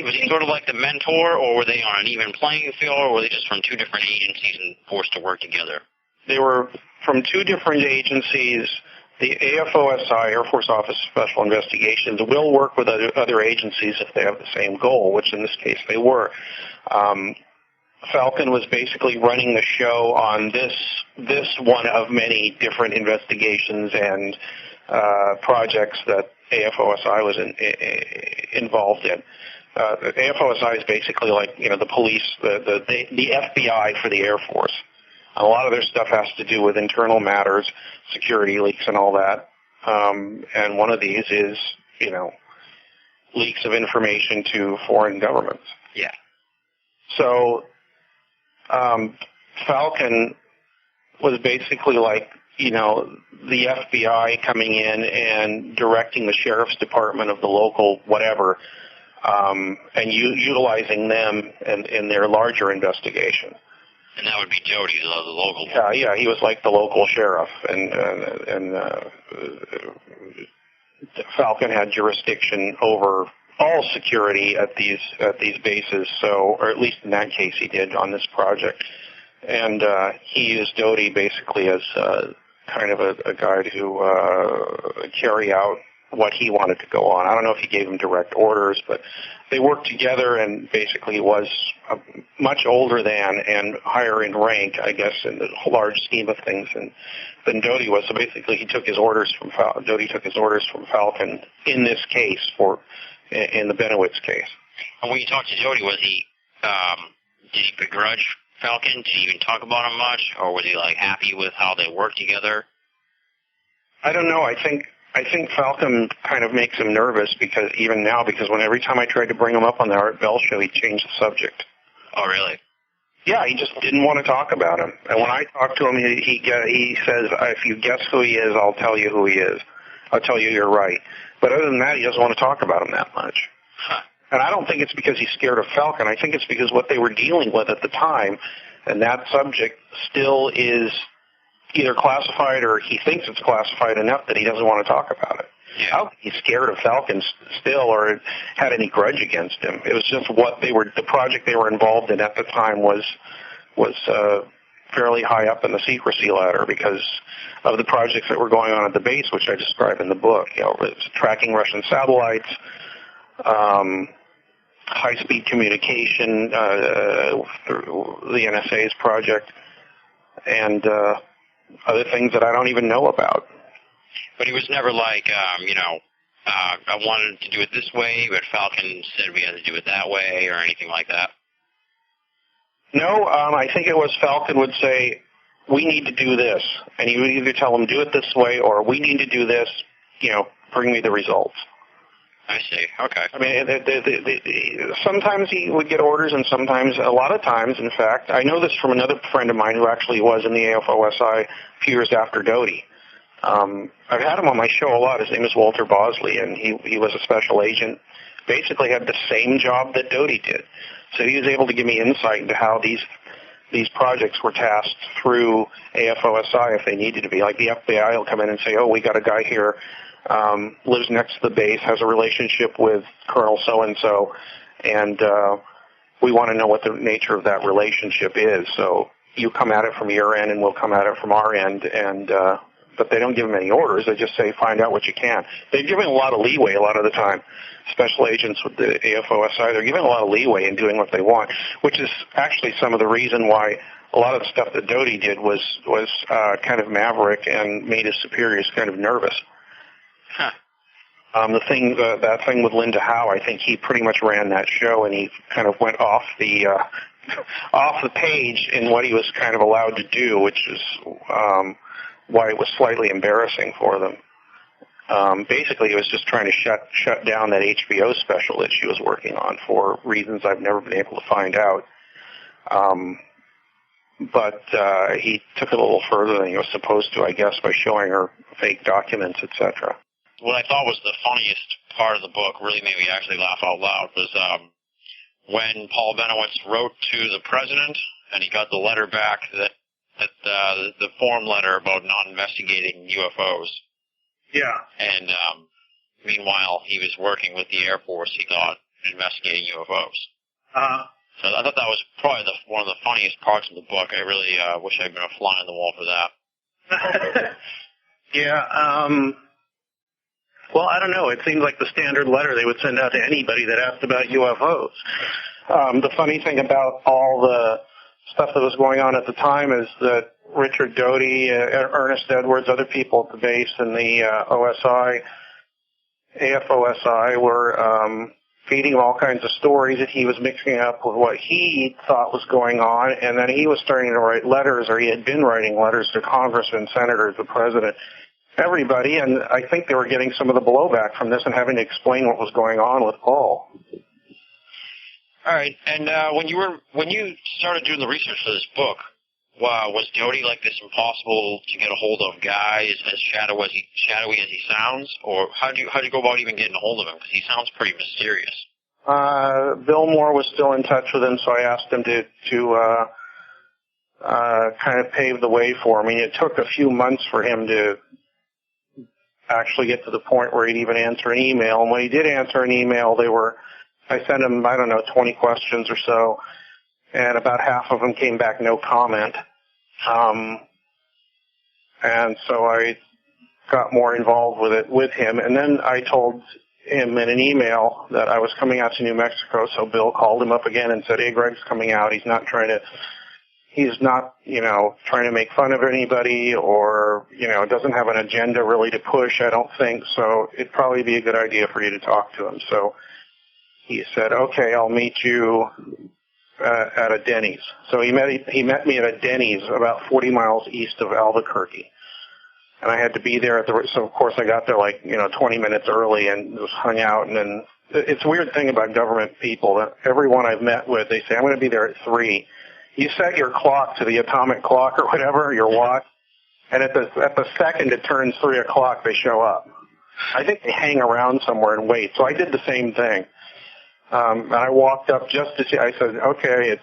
was he sort of like the mentor, or were they on an even playing field, or were they just from 2 different agencies and forced to work together? They were from 2 different agencies. The AFOSI, Air Force Office of Special Investigations, will work with other agencies if they have the same goal, which in this case they were. Falcon was basically running the show on this one of many different investigations and projects that AFOSI was involved in. AFOSI is basically like, the police, the FBI for the Air Force. A lot of their stuff has to do with internal matters, security leaks and all that. And one of these is, leaks of information to foreign governments. Yeah. So Falcon was basically like, the FBI coming in and directing the sheriff's department of the local whatever, and utilizing them in their larger investigation. And that would be Doty, the local. Yeah, he was like the local sheriff, and Falcon had jurisdiction over all security at these bases. So, or at least in that case, he did on this project. And he used Doty basically as kind of a guy to carry out what he wanted to go on. I don't know if he gave him direct orders, but they worked together, and basically was much older than and higher in rank, I guess, in the large scheme of things than Doty was. So basically, Doty took his orders from Falcon in this case in the Benewitz case. And when you talked to Doty, was he did he begrudge Falcon? Did he even talk about him much, or was he like happy with how they worked together? I don't know. I think Falcon kind of makes him nervous because every time I tried to bring him up on the Art Bell show, he changed the subject. Oh, really? Yeah, he just didn't want to talk about him. And when I talk to him, he says, if you guess who he is, I'll tell you who he is. I'll tell you you're right. But other than that, he doesn't want to talk about him that much. Huh. And I don't think it's because he's scared of Falcon. I think it's because what they were dealing with at the time, and that subject still is either classified or he thinks it's classified enough that he doesn't want to talk about it. Yeah. I don't think he's scared of Falcon still or had any grudge against him. It was just the project they were involved in at the time was fairly high up in the secrecy ladder because of the projects that were going on at the base, which I describe in the book. It was tracking Russian satellites, high-speed communication through the NSA's project, and other things that I don't even know about. But he was never like, I wanted to do it this way, but Falcon said we had to do it that way, or anything like that. No, I think it was Falcon would say, we need to do this. And he would either tell him, do it this way, or we need to do this, bring me the results. I see. Okay. I mean, sometimes he would get orders, and sometimes, a lot of times, in fact, I know this from another friend of mine who actually was in the AFOSI a few years after Doty. I've had him on my show a lot. His name is Walter Bosley, and he was a special agent. Basically had the same job that Doty did. So he was able to give me insight into how these projects were tasked through AFOSI if they needed to be. Like the FBI will come in and say, oh, we got a guy here, lives next to the base, has a relationship with Colonel so-and-so, and we want to know what the nature of that relationship is. So you come at it from your end, and we'll come at it from our end, and but they don't give them any orders. They just say, find out what you can. They're giving a lot of leeway a lot of the time. Special agents with the AFOSI, they're giving a lot of leeway in doing what they want, which is actually some of the reason why a lot of the stuff that Doty did was kind of maverick and made his superiors kind of nervous. Huh. That thing with Linda Howe, I think he pretty much ran that show, and he kind of went off the page in what he was kind of allowed to do, which is why it was slightly embarrassing for them. Basically, he was just trying to shut down that HBO special that she was working on for reasons I've never been able to find out. But he took it a little further than he was supposed to, I guess, by showing her fake documents, etc. What I thought was the funniest part of the book, really made me actually laugh out loud, was when Paul Bennewitz wrote to the president, and he got the letter back the form letter about not investigating UFOs. Yeah. And meanwhile, he was working with the Air Force, he thought, investigating UFOs. So I thought that was probably one of the funniest parts of the book. I really wish I'd been a fly on the wall for that. Yeah. Well, I don't know. It seems like the standard letter they would send out to anybody that asked about UFOs. The funny thing about all the stuff that was going on at the time is that Richard Doty, Ernest Edwards, other people at the base and the AFOSI were feeding him all kinds of stories that he was mixing up with what he thought was going on, and then he was starting to write letters, or he had been writing letters to congressmen, senators, the president, everybody, and I think they were getting some of the blowback from this and having to explain what was going on with Paul. All right, and when you started doing the research for this book, was Doty like this impossible to get a hold of guy, as shadowy as he sounds, or how do you go about even getting a hold of him? Because he sounds pretty mysterious. Bill Moore was still in touch with him, so I asked him to kind of pave the way for him. I mean, it took a few months for him to actually get to the point where he'd even answer an email. And when he did answer an email, I sent him, 20 questions or so, and about half of them came back no comment. And so I got more involved with him. And then I told him in an email that I was coming out to New Mexico, so Bill called him up again and said, hey, Greg's coming out. He's not trying to make fun of anybody or, doesn't have an agenda really to push, I don't think. So it'd probably be a good idea for you to talk to him. So he said, okay, I'll meet you at a Denny's. So he met me at a Denny's about 40 miles east of Albuquerque. And I had to be there so of course I got there 20 minutes early and just hung out. And then it's a weird thing about government people that everyone I've met with, they say, I'm going to be there at 3. You set your clock to the atomic clock or whatever, your watch, and at the second it turns 3 o'clock, they show up. I think they hang around somewhere and wait. So I did the same thing. And I walked up just to see, I said, okay, it's,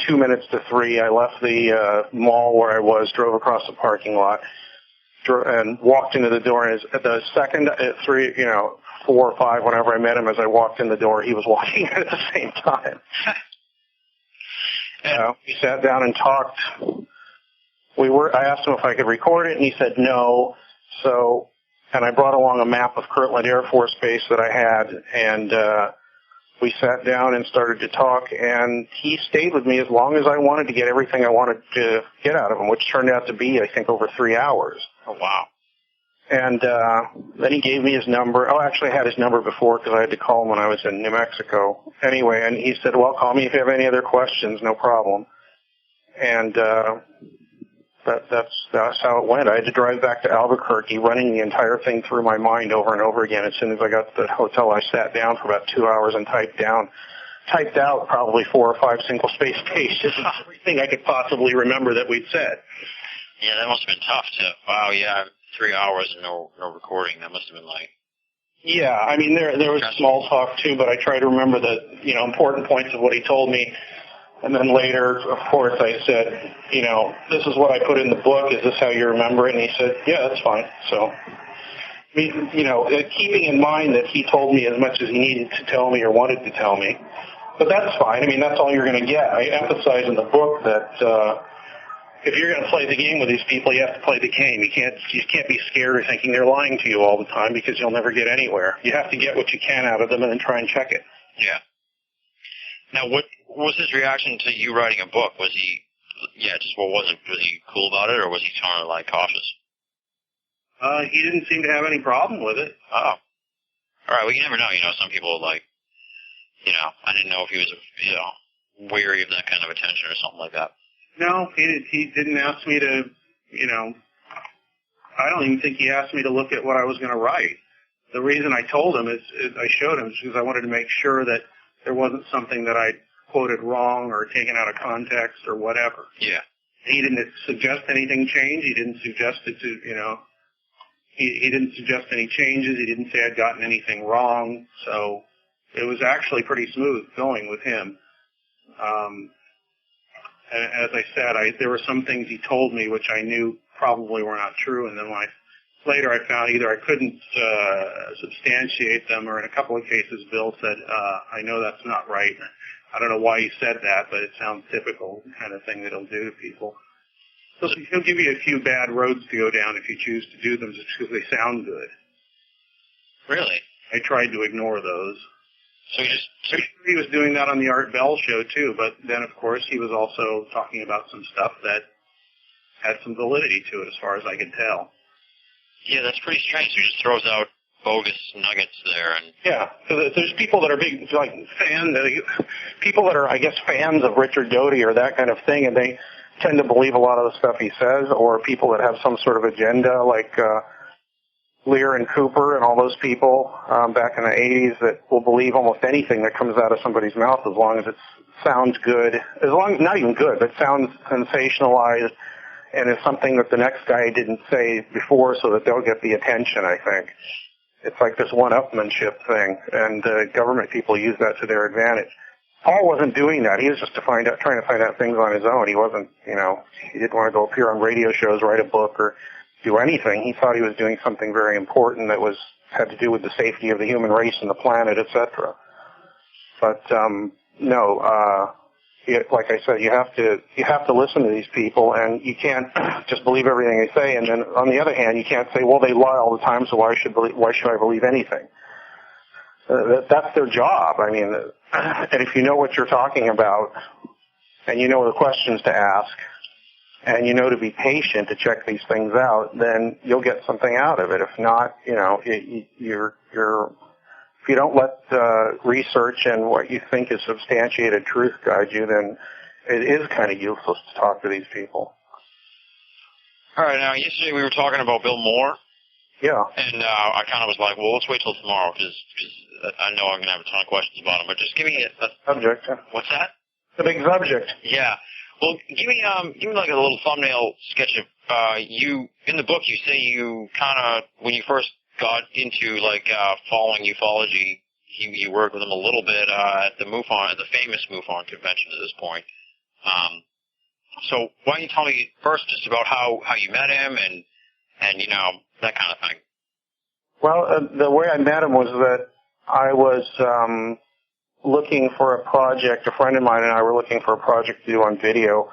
2 minutes to 3. I left the mall where I was, drove across the parking lot, and walked into the door. And at the second, at 3, 4 or 5, whenever I met him, as I walked in the door, he was walking at the same time. We sat down and talked. I asked him if I could record it, and he said no. And I brought along a map of Kirtland Air Force Base that I had, and we sat down and started to talk, and he stayed with me as long as I wanted to get everything I wanted to get out of him, which turned out to be, I think, over 3 hours. Oh, wow. And then he gave me his number. Oh, actually, I had his number before because I had to call him when I was in New Mexico. Anyway, and he said, well, call me if you have any other questions, no problem. And that's how it went. I had to drive back to Albuquerque, running the entire thing through my mind over and over again. As soon as I got to the hotel, I sat down for about 2 hours and typed out probably 4 or 5 single-space pages of everything I could possibly remember that we'd said. Yeah, that must have been tough to, wow, yeah, 3 hours and no recording. That must have been like... Yeah, I mean, there was small talk, too, but I tried to remember the, important points of what he told me. And then later, of course, I said, this is what I put in the book. Is this how you remember it? And he said, yeah, that's fine. So, keeping in mind that he told me as much as he needed to tell me or wanted to tell me. But that's fine. I mean, that's all you're going to get. I emphasize in the book that if you're going to play the game with these people, you have to play the game. You can't be scared or thinking they're lying to you all the time, because you'll never get anywhere. You have to get what you can out of them and then try and check it. Yeah. Now, what was his reaction to you writing a book? Was he, was he cool about it, or was he kind of like cautious? He didn't seem to have any problem with it. Oh. All right, well, you never know. Some people like, I didn't know if he was, wary of that kind of attention or something like that. No, he didn't ask me to, I don't even think he asked me to look at what I was going to write. The reason I told him I showed him is because I wanted to make sure that there wasn't something that I quoted wrong or taken out of context or whatever. Yeah. He didn't suggest anything change. He didn't suggest it to, he didn't suggest any changes. He didn't say I'd gotten anything wrong. So it was actually pretty smooth going with him. And as I said, there were some things he told me which I knew probably were not true, and then later I found either I couldn't substantiate them, or in a couple of cases Bill said, I know that's not right. I don't know why he said that, but it sounds typical kind of thing that he'll do to people. So he'll give you a few bad roads to go down if you choose to do them just because they sound good. Really? I tried to ignore those. So he was doing that on the Art Bell show, too, but then, of course, he was also talking about some stuff that had some validity to it, as far as I could tell. Yeah, that's pretty strange. He just throws out bogus nuggets there. And yeah, because there's people that are big, people that are, I guess, fans of Richard Doty or that kind of thing, and they tend to believe a lot of the stuff he says, or people that have some sort of agenda, like Lear and Cooper and all those people back in the 80s that will believe almost anything that comes out of somebody's mouth as long as it sounds good, not even good, but sounds sensationalized and is something that the next guy didn't say before so that they'll get the attention, I think. It's like this one-upmanship thing, and government people use that to their advantage. Paul wasn't doing that. He was just trying to find out things on his own. He wasn't, he didn't want to go appear on radio shows, write a book, or do anything. He thought he was doing something very important that had to do with the safety of the human race and the planet, etc. But like I said, you have to listen to these people, and you can't just believe everything they say. And then on the other hand, you can't say, well, they lie all the time, so why should I believe anything? That's their job. I mean, and if you know what you're talking about, and you know the questions to ask, and you know to be patient to check these things out, then you'll get something out of it. If not, if you don't let research and what you think is substantiated truth guide you, then it is kind of useless to talk to these people. All right, now yesterday we were talking about Bill Moore. Yeah. And I kind of was like, well, let's wait till tomorrow because I know I'm going to have a ton of questions about him. But just give me a subject. Yeah. What's that? The big subject. Yeah. Well, give me like a little thumbnail sketch of you in the book. You say you kind of when you first got into following ufology, you worked with him a little bit at the famous MUFON convention at this point. So why don't you tell me first just about how you met him and that kind of thing. Well, the way I met him was that I was looking for a project. A friend of mine and I were looking for a project to do on video,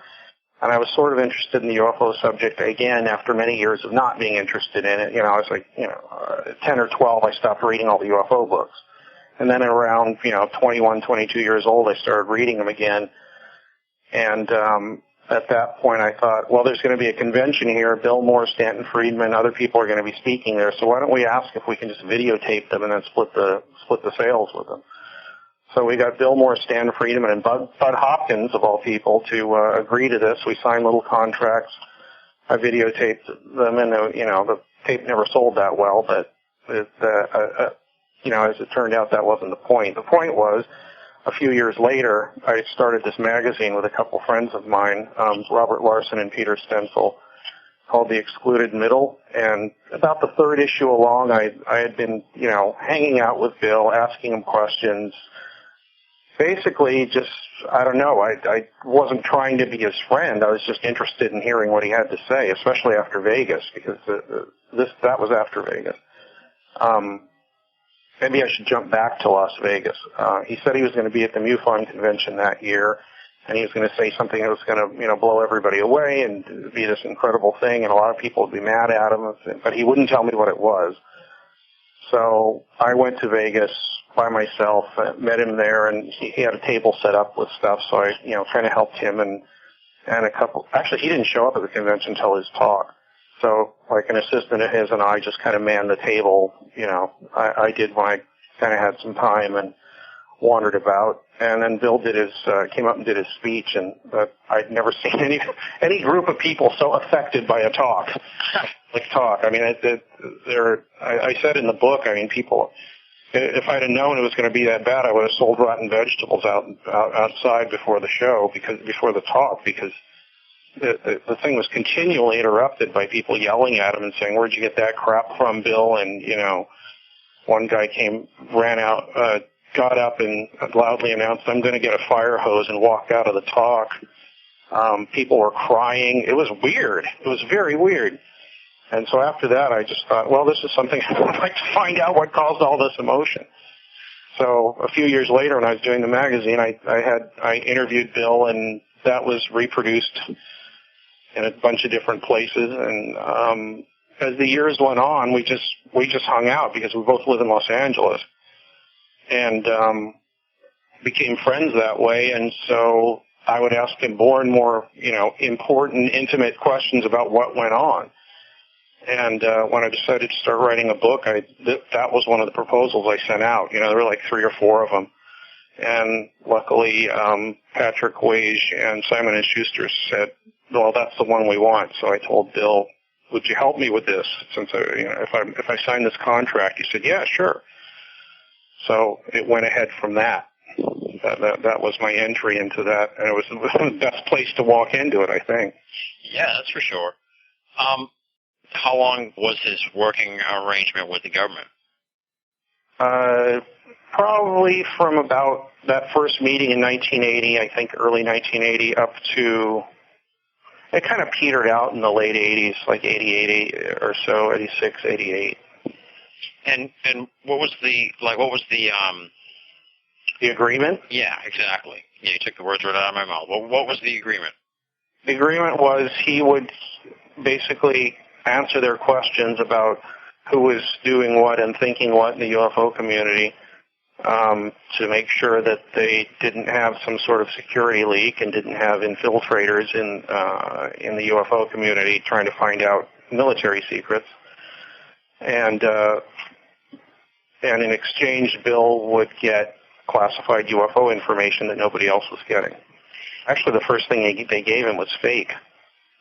and I was sort of interested in the UFO subject again after many years of not being interested in it. I was like, 10 or 12, I stopped reading all the UFO books. And then around, 21, 22 years old, I started reading them again. And at that point, I thought, well, there's going to be a convention here. Bill Moore, Stanton Friedman, other people are going to be speaking there. So why don't we ask if we can just videotape them and then split the sales with them? So we got Bill Moore, Stanton Friedman, and Bud Hopkins, of all people, to agree to this. We signed little contracts. I videotaped them, and the tape never sold that well. But as it turned out, that wasn't the point. The point was, a few years later, I started this magazine with a couple friends of mine, Robert Larson and Peter Stenzel, called The Excluded Middle. And about the third issue along, I had been, hanging out with Bill, asking him questions. Basically, just, I don't know, I wasn't trying to be his friend. I was just interested in hearing what he had to say, especially after Vegas, because that was after Vegas. Maybe I should jump back to Las Vegas. He said he was going to be at the MUFON convention that year, and he was going to say something that was going to, blow everybody away and be this incredible thing, and a lot of people would be mad at him, but he wouldn't tell me what it was. So I went to Vegas by myself, met him there, and he had a table set up with stuff, so I, kind of helped him and a couple. Actually, he didn't show up at the convention until his talk. So, like, an assistant of his and I just kind of manned the table. I did when I kind of had some time and wandered about. And then Bill came up and did his speech, and I'd never seen any group of people so affected by a talk. I mean, I said in the book, people, if I'd have known it was going to be that bad, I would have sold rotten vegetables outside before the talk, because the thing was continually interrupted by people yelling at him and saying, "Where'd you get that crap from, Bill?" And, one guy ran out, got up and loudly announced, "I'm going to get a fire hose," and walked out of the talk. People were crying. It was weird. It was very weird. And so after that, I just thought, well, this is something I would like to find out what caused all this emotion. So a few years later, when I was doing the magazine, I interviewed Bill, and that was reproduced in a bunch of different places. And as the years went on, we just hung out because we both live in Los Angeles, and became friends that way. And so I would ask him more and more, important, intimate questions about what went on. And when I decided to start writing a book, that was one of the proposals I sent out. There were like 3 or 4 of them. And luckily, Patrick Wage and Simon & Schuster said, "Well, that's the one we want." So I told Bill, "Would you help me with this? Since if I sign this contract?" He said, "Yeah, sure." So it went ahead from that. That was my entry into that, and it was the best place to walk into it, I think. Yeah, that's for sure. How long was his working arrangement with the government? Probably from about that first meeting in 1980, I think early 1980, up to, it kind of petered out in the late 80s, like 88 or so, 86, 88. And what was the agreement? Yeah, exactly. Yeah, you took the words right out of my mouth. What was the agreement? The agreement was he would basically answer their questions about who was doing what and thinking what in the UFO community, to make sure that they didn't have some sort of security leak and didn't have infiltrators in the UFO community trying to find out military secrets. And in exchange, Bill would get classified UFO information that nobody else was getting. Actually, the first thing they gave him was fake.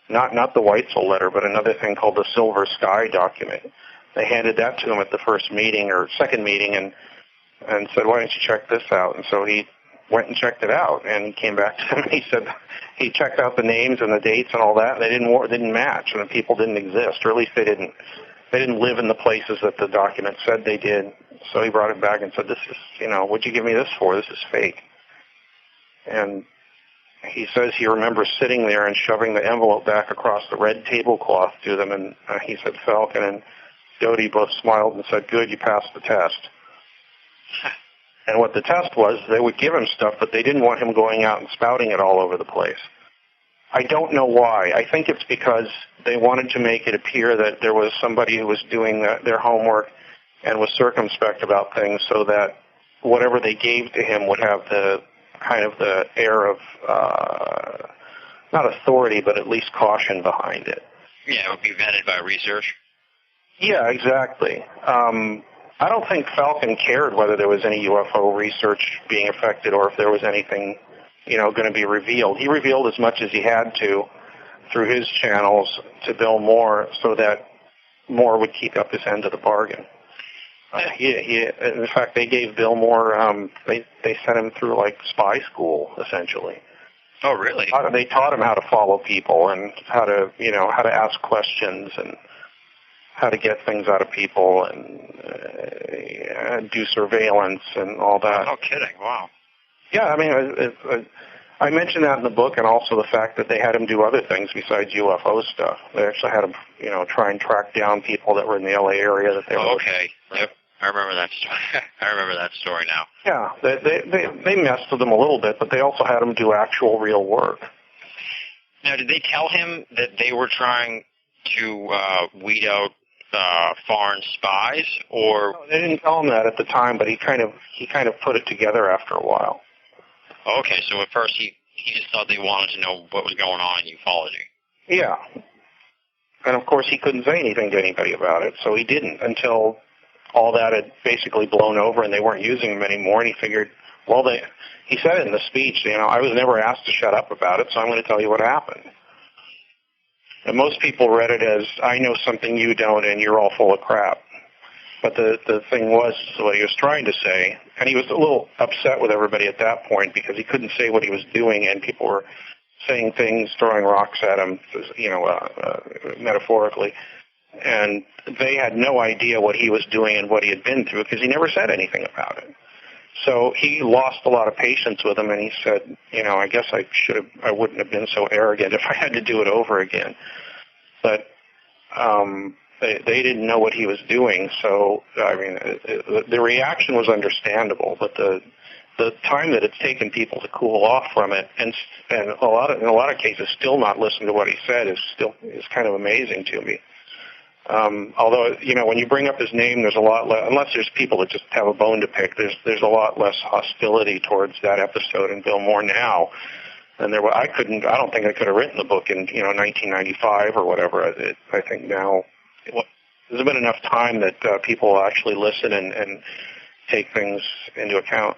Not the Weitzel letter, but another thing called the Silver Sky document. They handed that to him at the first meeting or second meeting and said, "Why don't you check this out?" And so he went and checked it out, and he came back to him. He said he checked out the names and the dates and all that, and they didn't match, and the people didn't exist, or at least they didn't live in the places that the document said they did. So he brought it back and said, "This is, what'd you give me this for? This is fake." And he says he remembers sitting there and shoving the envelope back across the red tablecloth to them, and he said Falcon and Doty both smiled and said, "Good, you passed the test." And what the test was, they would give him stuff, but they didn't want him going out and spouting it all over the place. I don't know why. I think it's because they wanted to make it appear that there was somebody who was doing their homework and was circumspect about things, so that whatever they gave to him would have the kind of the air of, not authority, but at least caution behind it. Yeah, it would be vetted by research. Yeah, exactly. I don't think Falcon cared whether there was any UFO research being affected or if there was anything, going to be revealed. He revealed as much as he had to through his channels to Bill Moore so that Moore would keep up his end of the bargain. In fact, they gave Bill Moore, they sent him through like spy school, essentially. Oh, really? They taught him how to follow people and how to ask questions and how to get things out of people and do surveillance and all that. No kidding. Wow. Yeah, I mean, I mentioned that in the book, and also the fact that they had him do other things besides UFO stuff. They actually had him, try and track down people that were in the LA area that they were. Okay. Yep. I remember that story. I remember that story now. Yeah, they messed with him a little bit, but they also had him do actual real work. Now, did they tell him that they were trying to weed out foreign spies, or? No, they didn't tell him that at the time, but he kind of put it together after a while. Okay, so at first he just thought they wanted to know what was going on in ufology. Yeah. And of course he couldn't say anything to anybody about it, so he didn't until all that had basically blown over and they weren't using him anymore, and he figured, well, he said it in the speech, I was never asked to shut up about it, so I'm going to tell you what happened. And most people read it as, I know something you don't and you're all full of crap. But the thing was, what he was trying to say, and he was a little upset with everybody at that point because he couldn't say what he was doing, and people were saying things, throwing rocks at him, metaphorically. And they had no idea what he was doing and what he had been through because he never said anything about it. So he lost a lot of patience with him, and he said, I guess I wouldn't have been so arrogant if I had to do it over again. But they didn't know what he was doing, so I mean, the reaction was understandable, but the time that it's taken people to cool off from it, and in a lot of cases still not listen to what he said is kind of amazing to me. Although, when you bring up his name, there's a lot less, unless there's people that just have a bone to pick, there's a lot less hostility towards that episode in Bill Moore now. And I don't think I could have written the book in, 1995 or whatever. I think now there's been enough time that people will actually listen and take things into account.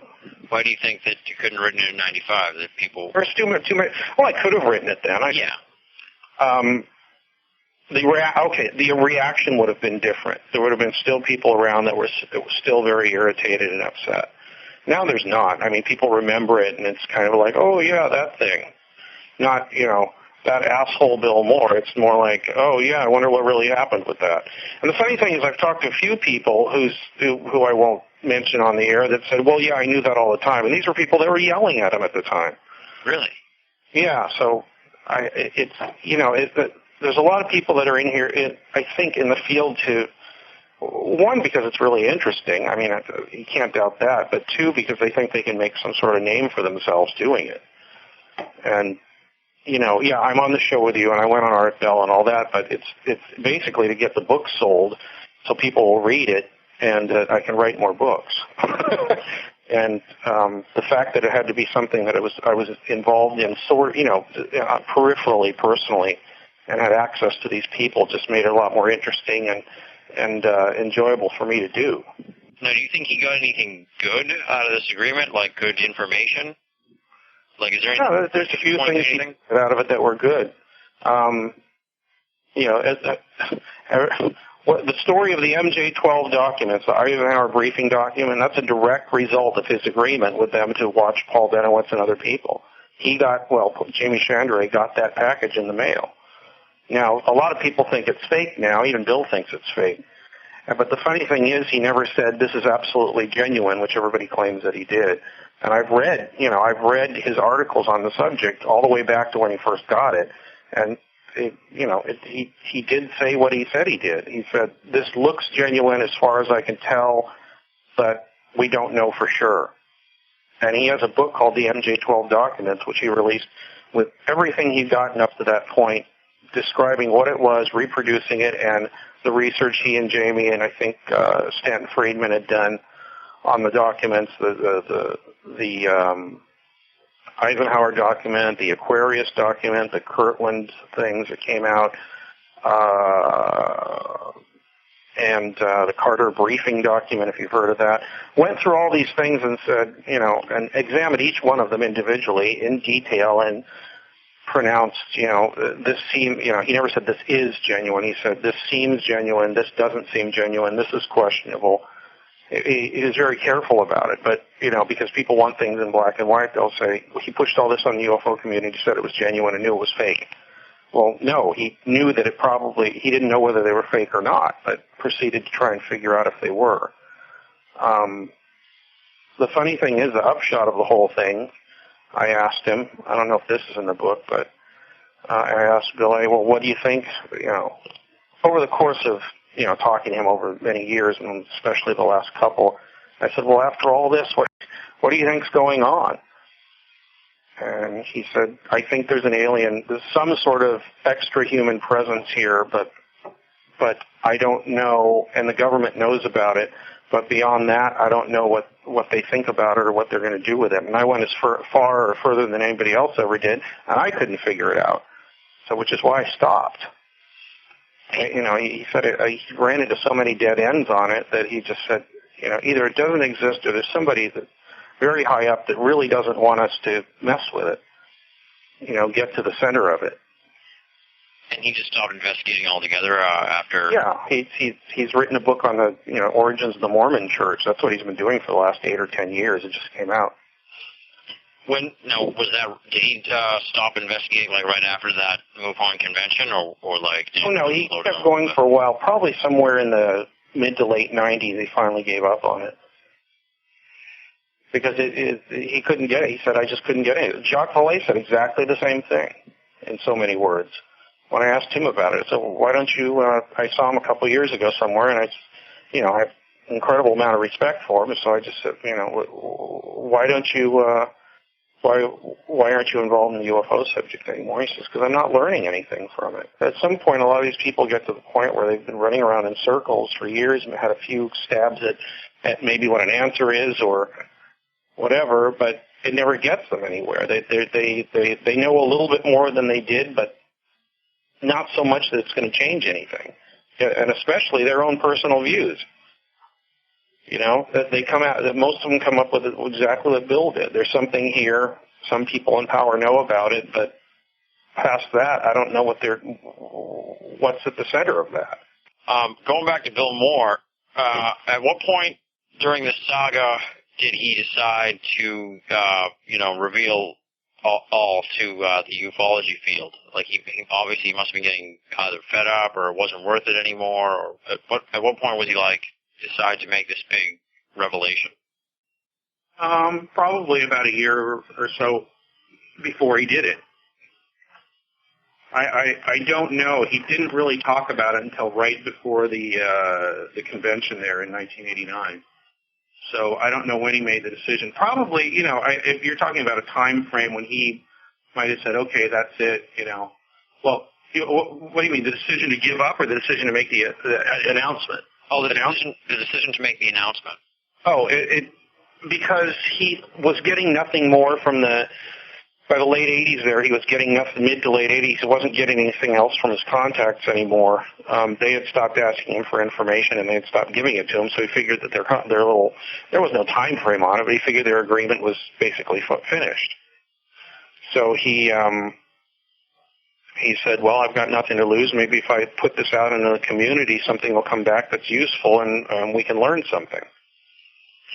Why do you think that you couldn't have written it in 95? That people... There's too many. Well, I could have written it then. Yeah. The reaction would have been different. There would have been still people around that were still very irritated and upset. Now there's not. I mean, people remember it, and it's kind of like, oh, yeah, that thing. Not, that asshole Bill Moore. It's more like, oh, yeah, I wonder what really happened with that. And the funny thing is I've talked to a few people who I won't mention on the air that said, well, yeah, I knew that all the time. And these were people that were yelling at him at the time. Really? Yeah, so there's a lot of people that are in here, I think, in the field to, one, because it's really interesting. I mean, you can't doubt that. But two, because they think they can make some sort of name for themselves doing it. And, yeah, I'm on the show with you, and I went on Art Bell and all that, but it's basically to get the book sold so people will read it and I can write more books. And the fact that it had to be something that I was involved in peripherally, personally, and had access to these people just made it a lot more interesting and enjoyable for me to do. Now, do you think he got anything good out of this agreement, like good information? Like, is there anything? No, there's a few things he got out of it that were good. The story of the MJ-12 documents, the Eisenhower briefing document, that's a direct result of his agreement with them to watch Paul Bennewitz and other people. Jamie Chandray got that package in the mail. Now, a lot of people think it's fake now. Even Bill thinks it's fake. But the funny thing is, he never said this is absolutely genuine, which everybody claims that he did. And I've read his articles on the subject all the way back to when he first got it. And, he did say what he said he did. He said, this looks genuine as far as I can tell, but we don't know for sure. And he has a book called the MJ-12 Documents, which he released with everything he'd gotten up to that point, describing what it was, reproducing it, and the research he and Jamie and I think Stanton Friedman had done on the documents, the Eisenhower document, the Aquarius document, the Kirtland things that came out, and the Carter briefing document, if you've heard of that. Went through all these things and said, and examined each one of them individually in detail and pronounced, this seems, he never said this is genuine. He said this seems genuine, this doesn't seem genuine, this is questionable. He is very careful about it, but, because people want things in black and white, they'll say, well, he pushed all this on the UFO community, said it was genuine and knew it was fake. Well, no, he knew that he didn't know whether they were fake or not, but proceeded to try and figure out if they were. The funny thing is, the upshot of the whole thing, I asked him, I don't know if this is in the book, but I asked Bill, well, what do you think, over the course of, talking to him over many years, and especially the last couple, I said, well, after all this, what do you think's going on? And he said, I think there's an alien, there's some sort of extra-human presence here, but I don't know, and the government knows about it, but beyond that, I don't know what they think about it or what they're going to do with it. And I went as far or further than anybody else ever did, and I couldn't figure it out. So, which is why I stopped. He said he ran into so many dead ends on it that he just said, either it doesn't exist or there's somebody that very high up that really doesn't want us to mess with it, get to the center of it. And he just stopped investigating altogether after... Yeah, he's written a book on the origins of the Mormon Church. That's what he's been doing for the last 8 or 10 years. It just came out. Did he stop investigating right after that MUFON convention or like... Oh, no, he kept going for a while. Probably somewhere in the mid to late 90s, he finally gave up on it. Because he couldn't get it. He said, I just couldn't get it. Jacques Vallée said exactly the same thing in so many words. When I asked him about it, I said, well, why don't you, I saw him a couple of years ago somewhere, and I have an incredible amount of respect for him, so I just said, why don't you, why aren't you involved in the UFO subject anymore? He says, because I'm not learning anything from it. At some point, a lot of these people get to the point where they've been running around in circles for years and had a few stabs at maybe what an answer is or whatever, but it never gets them anywhere. They know a little bit more than they did, but not so much that it's going to change anything, and especially their own personal views. That they come out, that most of them come up with exactly what Bill did. There's something here. Some people in power know about it, but past that, I don't know what's at the center of that. Going back to Bill Moore, at what point during the saga did he decide to, reveal all to the ufology field? Like he obviously must have been getting either fed up or it wasn't worth it anymore. Or at what point was he decide to make this big revelation? Probably about a year or so before he did it. I don't know. He didn't really talk about it until right before the convention there in 1989. So I don't know when he made the decision. Probably, if you're talking about a time frame when he might have said, okay, that's it, Well, what do you mean, the decision to give up or the decision to make the announcement? Oh, the decision to make the announcement. Oh, because he was getting nothing more from by the late 80s there, he was getting nothing, mid to late 80s, he wasn't getting anything else from his contacts anymore. They had stopped asking him for information and they had stopped giving it to him, so he figured that there was no time frame on it, but he figured their agreement was basically finished. So he said, well, I've got nothing to lose. Maybe if I put this out in the community, something will come back that's useful and we can learn something.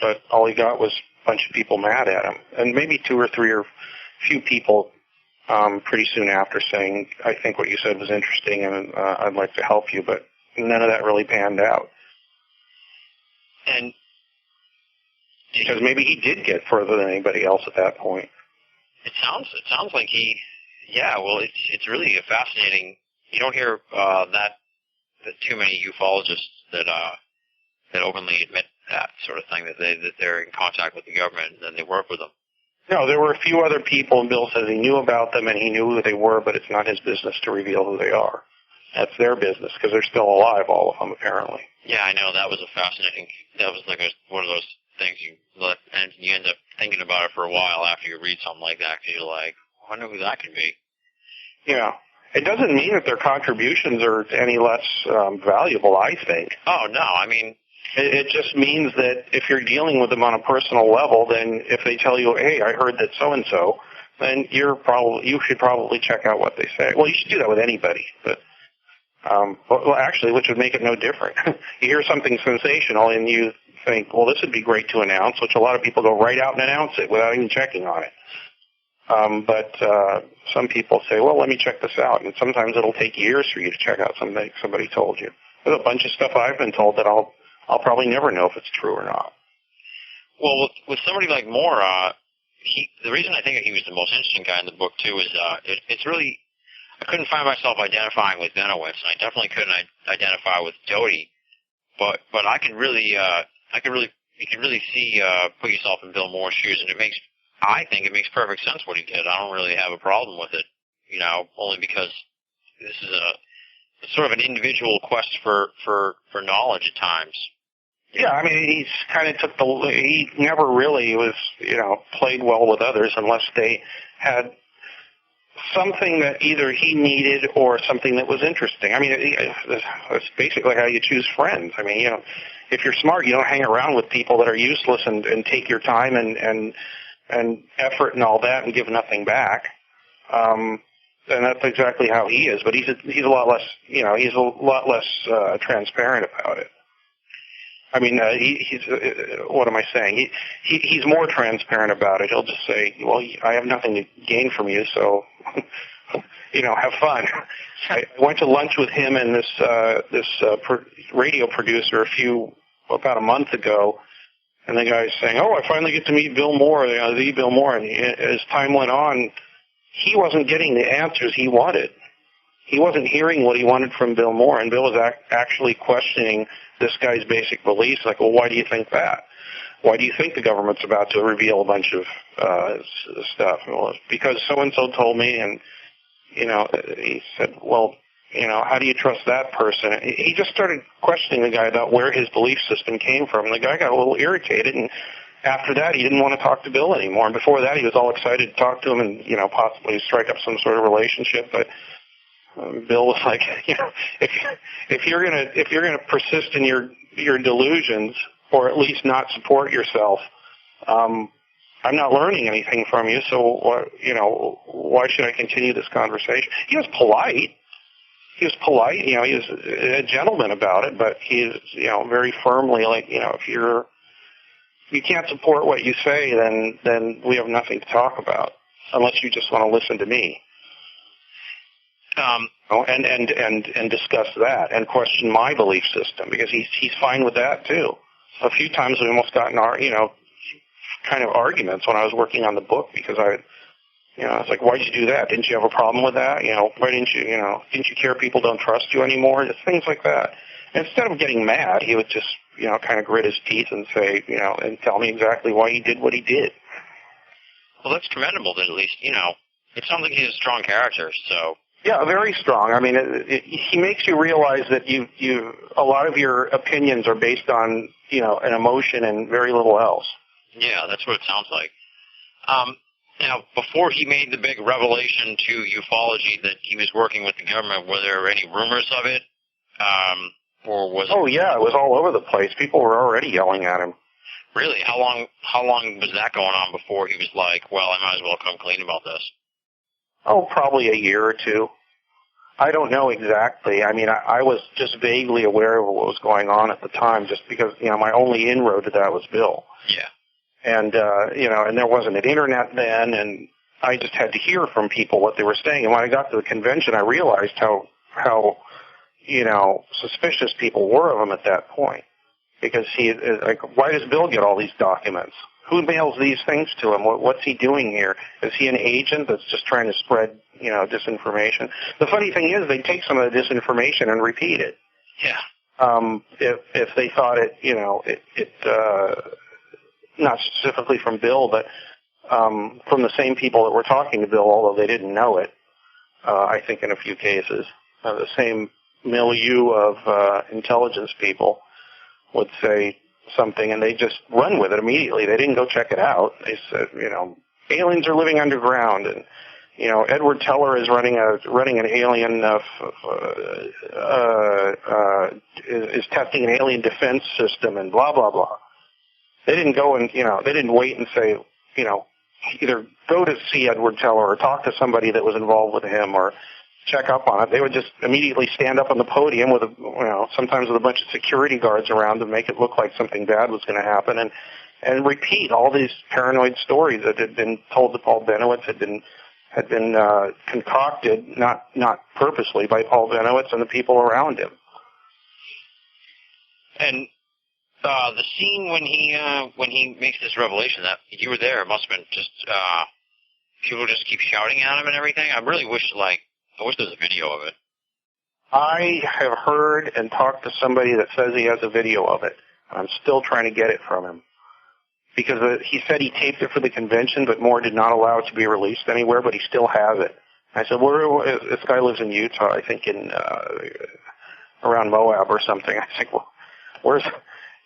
But all he got was a bunch of people mad at him. And maybe 2 or 3 or few people pretty soon after saying, I think what you said was interesting and I'd like to help you. But none of that really panned out. And because maybe he did get further than anybody else at that point. It sounds like he... Yeah, well, it's really a fascinating. You don't hear that too many ufologists that openly admit that sort of thing, that they're in contact with the government and they work with them. No, there were a few other people, and Bill says he knew about them and he knew who they were, but it's not his business to reveal who they are. That's their business because they're still alive, all of them apparently. Yeah, I know. That was that was like one of those things and you end up thinking about it for a while after you read something like that because you're like, I wonder who that could be. Yeah. It doesn't mean that their contributions are any less valuable, I think. Oh, no. I mean... It just means that if you're dealing with them on a personal level, then if they tell you, hey, I heard that so-and-so, then you should probably check out what they say. Well, you should do that with anybody, but well, actually, which would make it no different. You hear something sensational and you think, well, this would be great to announce, which a lot of people go right out and announce it without even checking on it. But some people say, well, let me check this out, and sometimes it'll take years for you to check out something somebody told you. There's a bunch of stuff I've been told that I'll probably never know if it's true or not. Well, with somebody like Moore, the reason I think he was the most interesting guy in the book too is it's really, I couldn't find myself identifying with Benewitz, and I definitely couldn't identify with Doty, but I can really you can really see put yourself in Bill Moore's shoes, and I think it makes perfect sense what he did. I don't really have a problem with it, only because this is it's sort of an individual quest for knowledge at times. Yeah, I mean, he's kind of he never really was, played well with others unless they had something that either he needed or something that was interesting. I mean, that's basically how you choose friends. I mean, if you're smart, you don't hang around with people that are useless and take your time and effort and all that and give nothing back. And that's exactly how he is. But he's a lot less, he's a lot less transparent about it. I mean, he's what am I saying? He's more transparent about it. He'll just say, well, I have nothing to gain from you, so, have fun. I went to lunch with him and this radio producer about a month ago, and the guy's saying, oh, I finally get to meet Bill Moore, the Bill Moore. And as time went on, he wasn't getting the answers he wanted. He wasn't hearing what he wanted from Bill Moore, and Bill was actually questioning this guy's basic beliefs, like, well, why do you think that? Why do you think the government's about to reveal a bunch of stuff? Well, because so-and-so told me, and, he said, well, how do you trust that person? He just started questioning the guy about where his belief system came from, and the guy got a little irritated, and after that, he didn't want to talk to Bill anymore. And before that, he was all excited to talk to him and, possibly strike up some sort of relationship, but Bill was like, if you're gonna persist in your delusions, or at least not support yourself, I'm not learning anything from you. So why should I continue this conversation? He was polite. He was a gentleman about it, but he's very firmly like, if you can't support what you say, then we have nothing to talk about, unless you just want to listen to me. And discuss that and question my belief system, because he's fine with that too. A few times we almost got in kind of arguments when I was working on the book, because I was like, why'd you do that? Didn't you have a problem with that? Why didn't you care people don't trust you anymore? Just things like that. And instead of getting mad, he would just, kind of grit his teeth and say, and tell me exactly why he did what he did. Well, that's commendable that at least, it sounds like he's a strong character, so. Yeah, very strong. I mean, he makes you realize that a lot of your opinions are based on, an emotion and very little else. Yeah, that's what it sounds like. Now, before he made the big revelation to ufology that he was working with the government, were there any rumors of it? Or was it? Oh, yeah, it was all over the place. People were already yelling at him. Really? How long was that going on before he was like, well, I might as well come clean about this? Oh, probably a year or two. I don't know exactly. I mean, I was just vaguely aware of what was going on at the time, just because, my only inroad to that was Bill. Yeah. And, and there wasn't an internet then, and I just had to hear from people what they were saying. And when I got to the convention, I realized how suspicious people were of him at that point. Because why does Bill get all these documents? Who mails these things to him? What's he doing here? Is he an agent that's just trying to spread, disinformation? The funny thing is, they take some of the disinformation and repeat it. Yeah. If they thought it, not specifically from Bill, but from the same people that were talking to Bill, although they didn't know it. I think in a few cases, the same milieu of intelligence people would say something, and they just run with it immediately. They didn't go check it out. They said, aliens are living underground, and Edward Teller is running an alien is testing an alien defense system, and blah blah blah. They didn't go and they didn't wait and say, either go to see Edward Teller or talk to somebody that was involved with him or check up on it. They would just immediately stand up on the podium with sometimes with a bunch of security guards around to make it look like something bad was going to happen, and repeat all these paranoid stories that had been told to Paul Bennewitz, had been concocted, not purposely, by Paul Bennewitz and the people around him. And the scene when he makes this revelation, that you were there, it must have been just people just keep shouting at him and everything. I really wish there was a video of it. I have heard and talked to somebody that says he has a video of it. I'm still trying to get it from him. Because he said he taped it for the convention, but Moore did not allow it to be released anywhere, but he still has it. I said, this guy lives in Utah, I think around Moab or something. I said, well,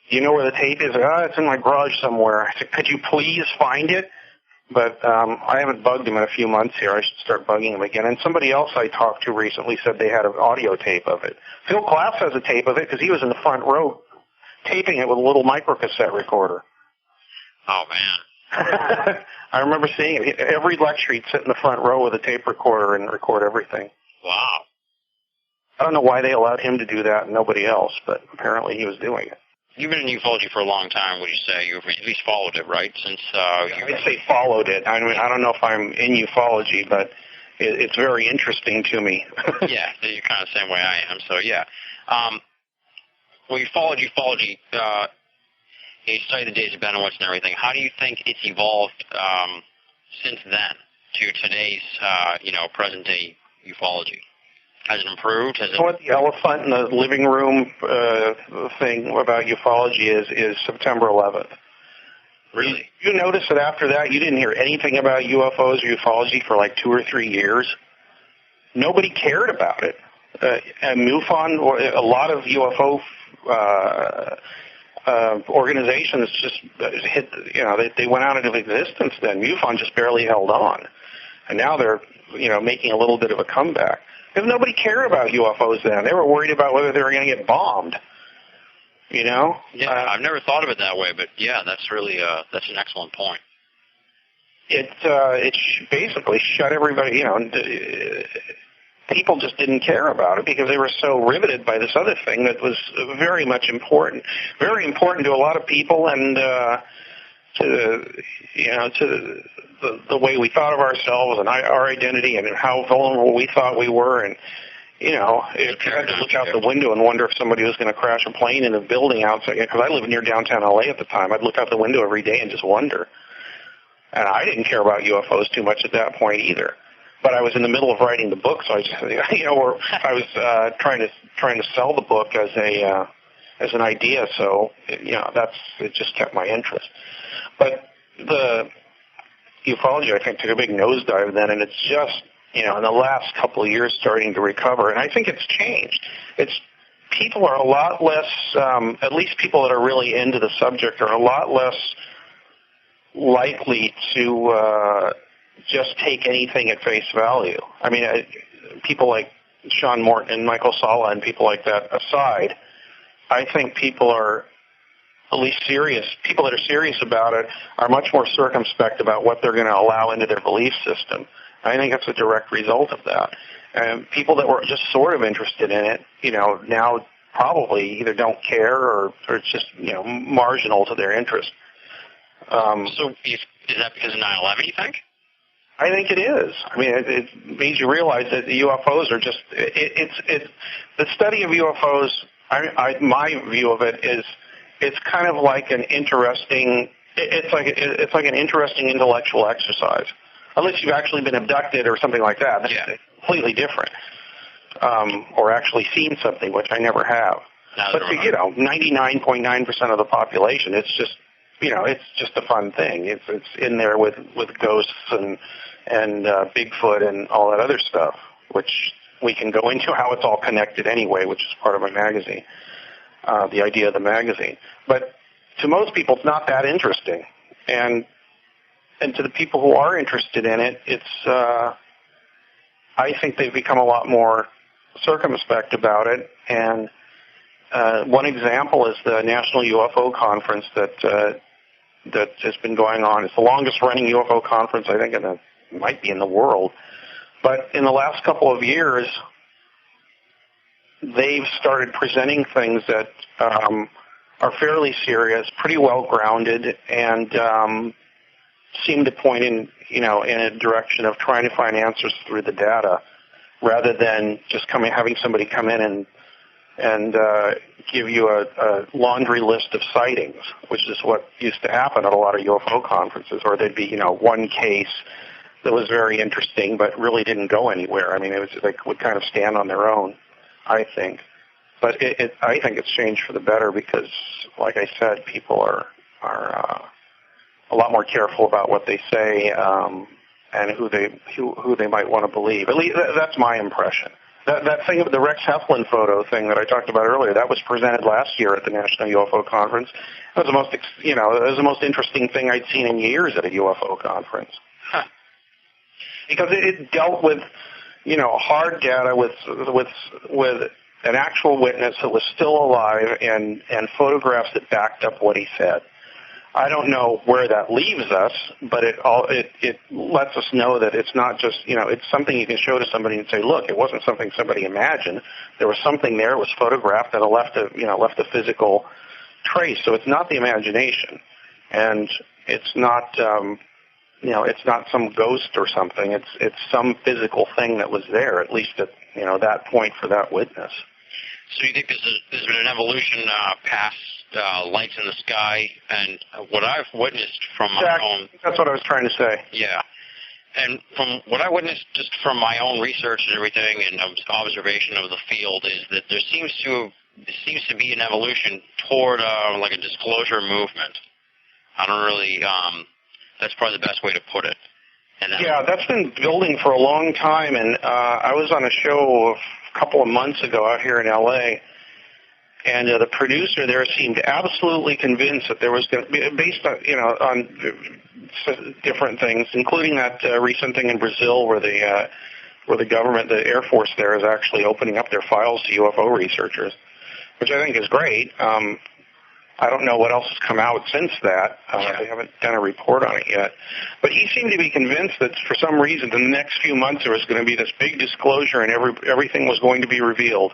do you know where the tape is? It's in my garage somewhere. I said, could you please find it? But I haven't bugged him in a few months here. I should start bugging him again. And somebody else I talked to recently said they had an audio tape of it. Phil Glass has a tape of it because he was in the front row taping it with a little microcassette recorder. Oh, man. I remember seeing it. Every lecture, he'd sit in the front row with a tape recorder and record everything. Wow. I don't know why they allowed him to do that and nobody else, but apparently he was doing it. You've been in ufology for a long time, would you say? You've at least followed it, right? I'd say followed it. I mean, I don't know if I'm in ufology, but it's very interesting to me. Yeah, you're kind of the same way I am, so yeah. Well, you followed ufology. You studied the days of Benewitz and everything. How do you think it's evolved since then to today's, present-day ufology? Has it improved? What the elephant in the living room thing about ufology is September 11th. Really? You notice that after that you didn't hear anything about UFOs or ufology for like 2 or 3 years? Nobody cared about it. And MUFON, a lot of UFO organizations just hit, they went out of existence then. MUFON just barely held on. And now they're, making a little bit of a comeback. Because nobody cared about UFOs then. They were worried about whether they were going to get bombed. Yeah, I've never thought of it that way, but yeah, that's really that's an excellent point. It basically shut everybody, people just didn't care about it because they were so riveted by this other thing that was very much important. Very important to a lot of people and to the way we thought of ourselves and our identity and how vulnerable we thought we were. And, if you had to look out the window and wonder if somebody was going to crash a plane in a building outside, because I lived near downtown L.A. at the time, I'd look out the window every day and just wonder. And I didn't care about UFOs too much at that point either. But I was in the middle of writing the book, so I just, I was trying to sell the book as an idea. So it just kept my interest. But the ufology, I think, took a big nosedive then, and it's just, in the last couple of years starting to recover. And I think it's changed. People are a lot less, at least people that are really into the subject are a lot less likely to just take anything at face value. I mean, people like Sean Morton and Michael Sala and people like that aside, I think people are at least serious. People that are serious about it are much more circumspect about what they're going to allow into their belief system. I think that's a direct result of that. And people that were just sort of interested in it, now probably either don't care or it's just, marginal to their interest. So is that because of 9/11, you think? I think it is. I mean, it means you realize that the UFOs are just, it's the study of UFOs, my view of it is, it's kind of like an interesting, it's like an interesting intellectual exercise. Unless you've actually been abducted or something like that. That's completely different. Or actually seen something, which I never have. But 99.9% of the population, it's just, it's just a fun thing. It's in there with ghosts and Bigfoot and all that other stuff, which we can go into how it's all connected anyway, which is part of my magazine, the idea of the magazine. But to most people, it's not that interesting. And to the people who are interested in it, it's, I think they've become a lot more circumspect about it. And one example is the National UFO Conference that that has been going on. It's the longest-running UFO conference, I think, might be in the world. But in the last couple of years, they've started presenting things that are fairly serious, pretty well grounded, and seem to point in a direction of trying to find answers through the data, rather than just having somebody come in and give you a laundry list of sightings, which is what used to happen at a lot of UFO conferences, or there'd be one case that was very interesting but really didn't go anywhere. I mean, they would kind of stand on their own, I think. But I think it's changed for the better because, like I said, people are a lot more careful about what they say and who they might want to believe. At least that's my impression. That thing of the Rex Heflin photo thing that I talked about earlier, that was presented last year at the National UFO Conference. It was the most interesting thing I'd seen in years at a UFO conference. Huh. Because it dealt with hard data with an actual witness that was still alive and photographs that backed up what he said. I don't know where that leaves us, but it lets us know that it's not just, it's something you can show to somebody and say, look, it wasn't something somebody imagined. There was something there, it was photographed, and it left a physical trace. So it's not the imagination, and it's not, it's not some ghost or something. It's some physical thing that was there, at least at, that point for that witness. So you think there's been an evolution past lights in the sky, and what I've witnessed from my own... That's what I was trying to say. Yeah. And from what I witnessed just from my own research and everything and observation of the field is that there seems to be an evolution toward like a disclosure movement. I don't really... that's probably the best way to put it. Yeah, that's been building for a long time, and I was on a show a couple of months ago out here in L.A., and the producer there seemed absolutely convinced that there was going to be, based on, on different things, including that recent thing in Brazil where the government, the Air Force there is actually opening up their files to UFO researchers, which I think is great. I don't know what else has come out since that. They haven't done a report on it yet. But he seemed to be convinced that for some reason in the next few months there was going to be this big disclosure and everything was going to be revealed.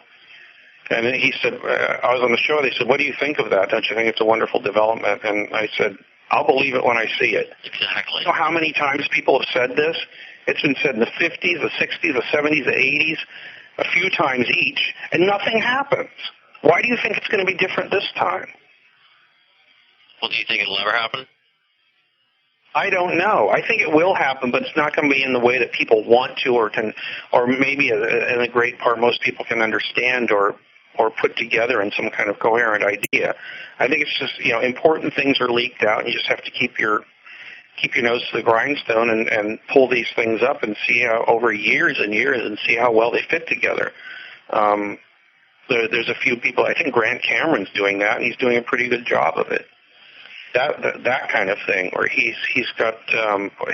And then he said, I was on the show, they said, what do you think of that? Don't you think it's a wonderful development? And I said, I'll believe it when I see it. Exactly. You know how many times people have said this? It's been said in the 50s, the 60s, the 70s, the 80s, a few times each, and nothing happens. Why do you think it's going to be different this time? Well, do you think it'll ever happen? I don't know. I think it will happen, but it's not going to be in the way that people want to or maybe in a great part most people can understand or put together in some kind of coherent idea. I think it's just, important things are leaked out, and you just have to keep your nose to the grindstone and pull these things up and see how over years and years and see how well they fit together. There's a few people, I think Grant Cameron's doing that, and he's doing a pretty good job of it. That kind of thing, where he's got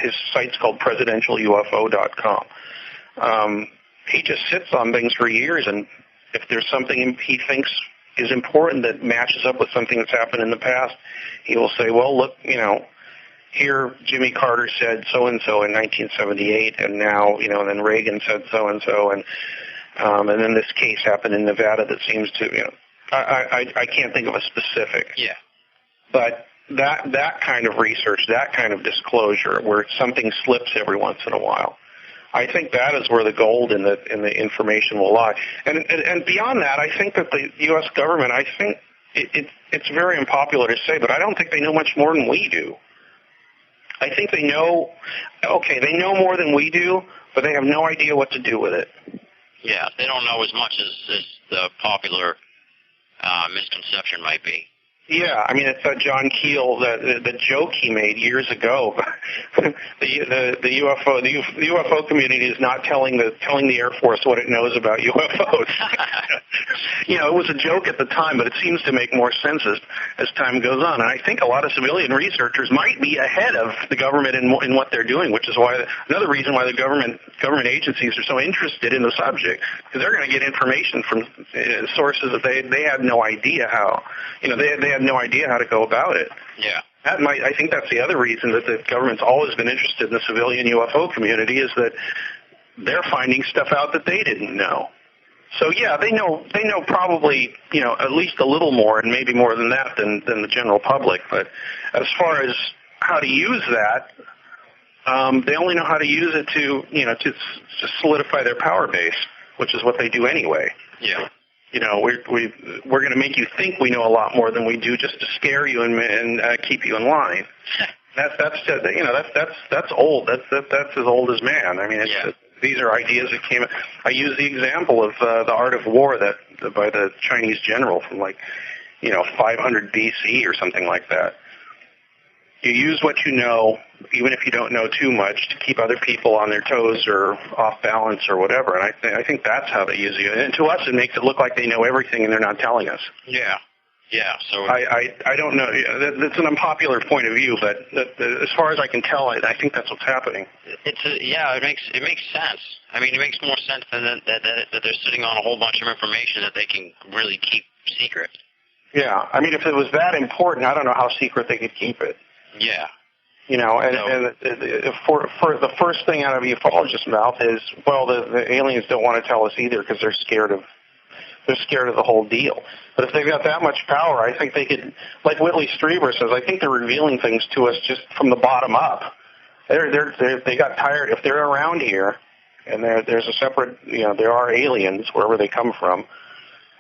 his site's called presidentialufo.com. He just sits on things for years, and if there's something he thinks is important that matches up with something that's happened in the past, he will say, well, look, here Jimmy Carter said so-and-so in 1978, and now, and then Reagan said so-and-so, and then this case happened in Nevada that seems to, I can't think of a specific. Yeah. But that kind of research, that kind of disclosure, where something slips every once in a while, I think that is where the gold in the information will lie. And beyond that, I think that the U.S. government, I think it's very unpopular to say, but I don't think they know much more than we do. I think they know more than we do, but they have no idea what to do with it. Yeah, they don't know as much as the popular misconception might be. Yeah, I mean, it's John Keel, the joke he made years ago. the UFO community is not telling the Air Force what it knows about UFOs. It was a joke at the time, but it seems to make more sense as time goes on. And I think a lot of civilian researchers might be ahead of the government in what they're doing, which is why another reason why the government agencies are so interested in the subject, because they're going to get information from sources that they had no idea how. They had no idea how to go about it. Yeah. I think that's the other reason that the government's always been interested in the civilian UFO community, is that they're finding stuff out that they didn't know. So yeah, they know probably, at least a little more, and maybe more than that than the general public. But as far as how to use that, they only know how to use it to solidify their power base, which is what they do anyway. Yeah. We're going to make you think we know a lot more than we do, just to scare you and keep you in line. That's old. That's as old as man. I mean, these are ideas that came. I use the example of the Art of War by the Chinese general from 500 BC or something like that. You use what you know, even if you don't know too much, to keep other people on their toes or off balance or whatever. And I think that's how they use it. And to us, it makes it look like they know everything and they're not telling us. Yeah. Yeah. So I don't know. That's an unpopular point of view, but as far as I can tell, I think that's what's happening. It makes sense. I mean, it makes more sense than that they're sitting on a whole bunch of information that they can really keep secret. Yeah. I mean, if it was that important, I don't know how secret they could keep it. Yeah. For the first thing out of a ufologist's mouth is, well, the aliens don't want to tell us either because they're scared of the whole deal. But if they've got that much power, I think they could, like Whitley Strieber says, I think they're revealing things to us just from the bottom up. They got tired. If they're around here, and there's a separate, there are aliens wherever they come from.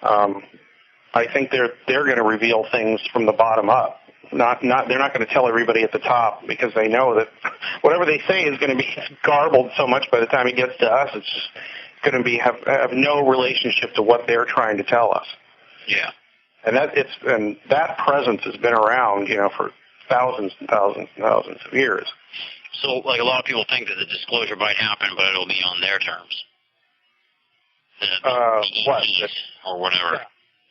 I think they're going to reveal things from the bottom up. They're not going to tell everybody at the top, because they know that whatever they say is going to be garbled so much by the time it gets to us. It's just going to be have no relationship to what they're trying to tell us. Yeah. And that presence has been around, for thousands and thousands and thousands of years. So, a lot of people think that the disclosure might happen, but it'll be on their terms. What? Or whatever.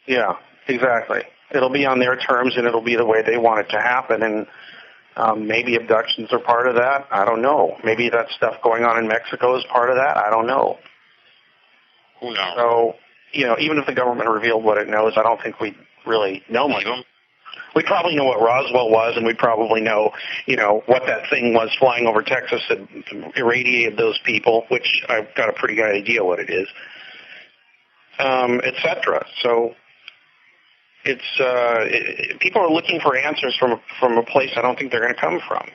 Yeah, exactly. It'll be on their terms, and it'll be the way they want it to happen. And maybe abductions are part of that. I don't know. Maybe that stuff going on in Mexico is part of that. I don't know. Who knows? So, even if the government revealed what it knows, I don't think we'd really know much. We'd probably know what Roswell was, and we'd probably know, what that thing was flying over Texas that irradiated those people, which I've got a pretty good idea what it is, et cetera. So it's people are looking for answers from a place I don't think they're going to come from.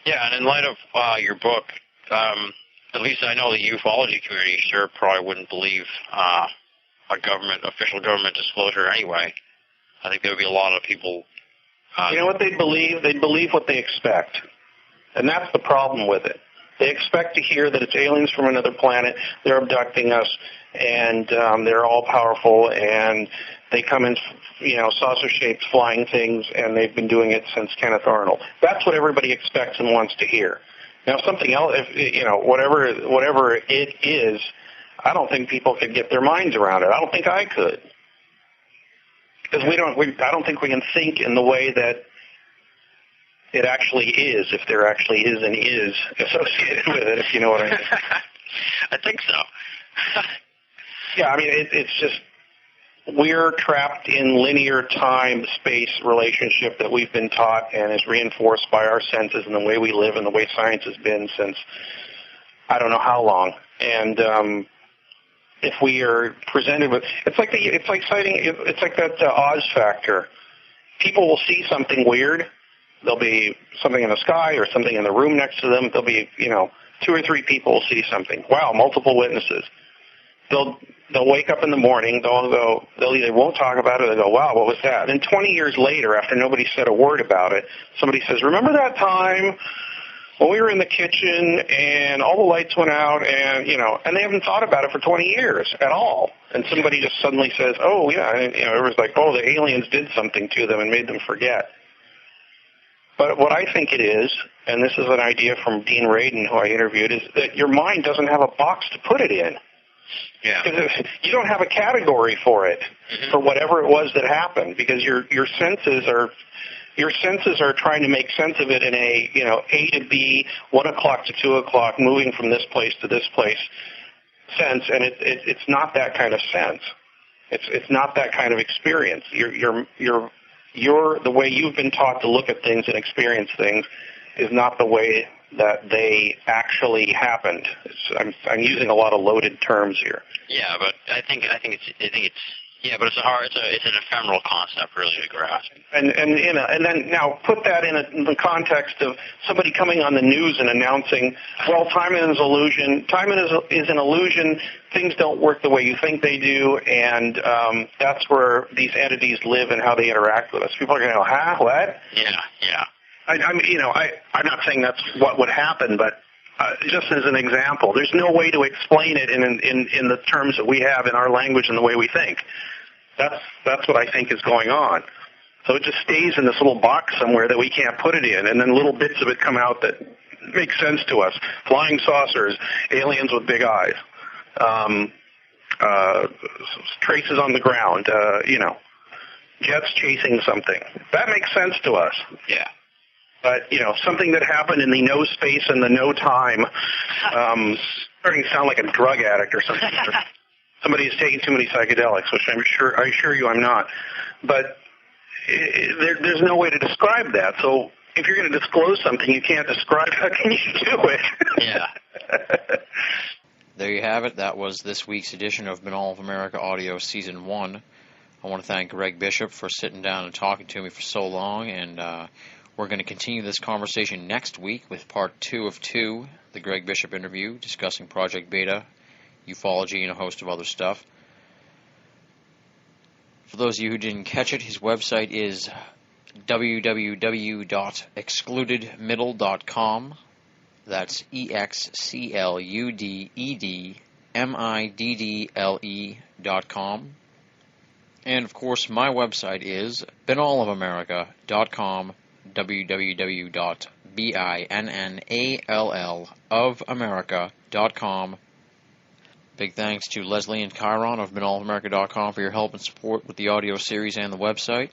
Yeah, and in light of your book, at least I know the ufology community sure probably wouldn't believe official government disclosure anyway. I think there would be a lot of people. You know what they'd believe? They'd believe what they expect. And that's the problem with it. They expect to hear that it's aliens from another planet, they're abducting us, and they're all powerful, and they come in, saucer-shaped flying things, and they've been doing it since Kenneth Arnold. That's what everybody expects and wants to hear. Now, something else, whatever it is, I don't think people could get their minds around it. I don't think I could. Because I don't think we can think in the way that it actually is, if there actually is an is associated with it, if you know what I mean. I think so. Yeah, I mean, it's just, we're trapped in linear time-space relationship that we've been taught and is reinforced by our senses and the way we live and the way science has been since I don't know how long. And if we are presented with, it's like that Oz factor. People will see something weird. There'll be something in the sky or something in the room next to them. There'll be, 2 or 3 people will see something. Wow, multiple witnesses. They'll wake up in the morning, they'll either won't talk about it or they'll go, wow, what was that? And 20 years later, after nobody said a word about it, somebody says, remember that time when we were in the kitchen and all the lights went out and they haven't thought about it for 20 years at all. And somebody just suddenly says, oh, yeah, and, it was like, oh, the aliens did something to them and made them forget. But what I think it is, and this is an idea from Dean Radin, who I interviewed, is that your mind doesn't have a box to put it in. Yeah. Because you don't have a category for it, for whatever it was that happened, because your senses are trying to make sense of it in a A to B, 1 o'clock to 2 o'clock, moving from this place to this place sense, and it's not that kind of sense. It's not that kind of experience. Your the way you've been taught to look at things and experience things is not the way that they actually happened. I'm using a lot of loaded terms here. Yeah, but I think it's yeah, but it's an ephemeral concept really to grasp. And then now put that in the context of somebody coming on the news and announcing, well, time is illusion. Time is an illusion. Things don't work the way you think they do, and that's where these entities live and how they interact with us. People are going to go, huh, what? Yeah. I'm not saying that's what would happen, but just as an example, there's no way to explain it in the terms that we have in our language and the way we think. That's what I think is going on. So it just stays in this little box somewhere that we can't put it in, and then little bits of it come out that make sense to us. Flying saucers, aliens with big eyes, traces on the ground, jets chasing something. That makes sense to us. Yeah. But, something that happened in the no space and the no time, starting to sound like a drug addict or something. Somebody is taking too many psychedelics, which I assure you I'm not. But there's no way to describe that. So if you're going to disclose something you can't describe, how can you do it? Yeah. There you have it. That was this week's edition of Binnall of America Audio Season 1. I want to thank Greg Bishop for sitting down and talking to me for so long, and we're going to continue this conversation next week with Part 2 of 2, the Greg Bishop interview, discussing Project Beta, ufology, and a host of other stuff. For those of you who didn't catch it, his website is www.excludedmiddle.com. That's EXCLUDEDMIDDLE.com. And, of course, my website is binnallofamerica.com, www.binnallofamerica.com. Big thanks to Leslie and Chiron of binnallofamerica.com for your help and support with the audio series and the website.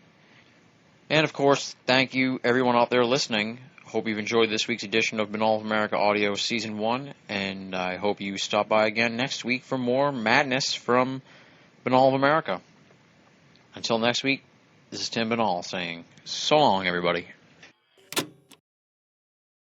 And, of course, thank you, everyone out there listening. Hope you've enjoyed this week's edition of Binnall of America Audio Season 1, and I hope you stop by again next week for more madness from Binnall of America. Until next week, this is Tim Binnall saying, so long, everybody.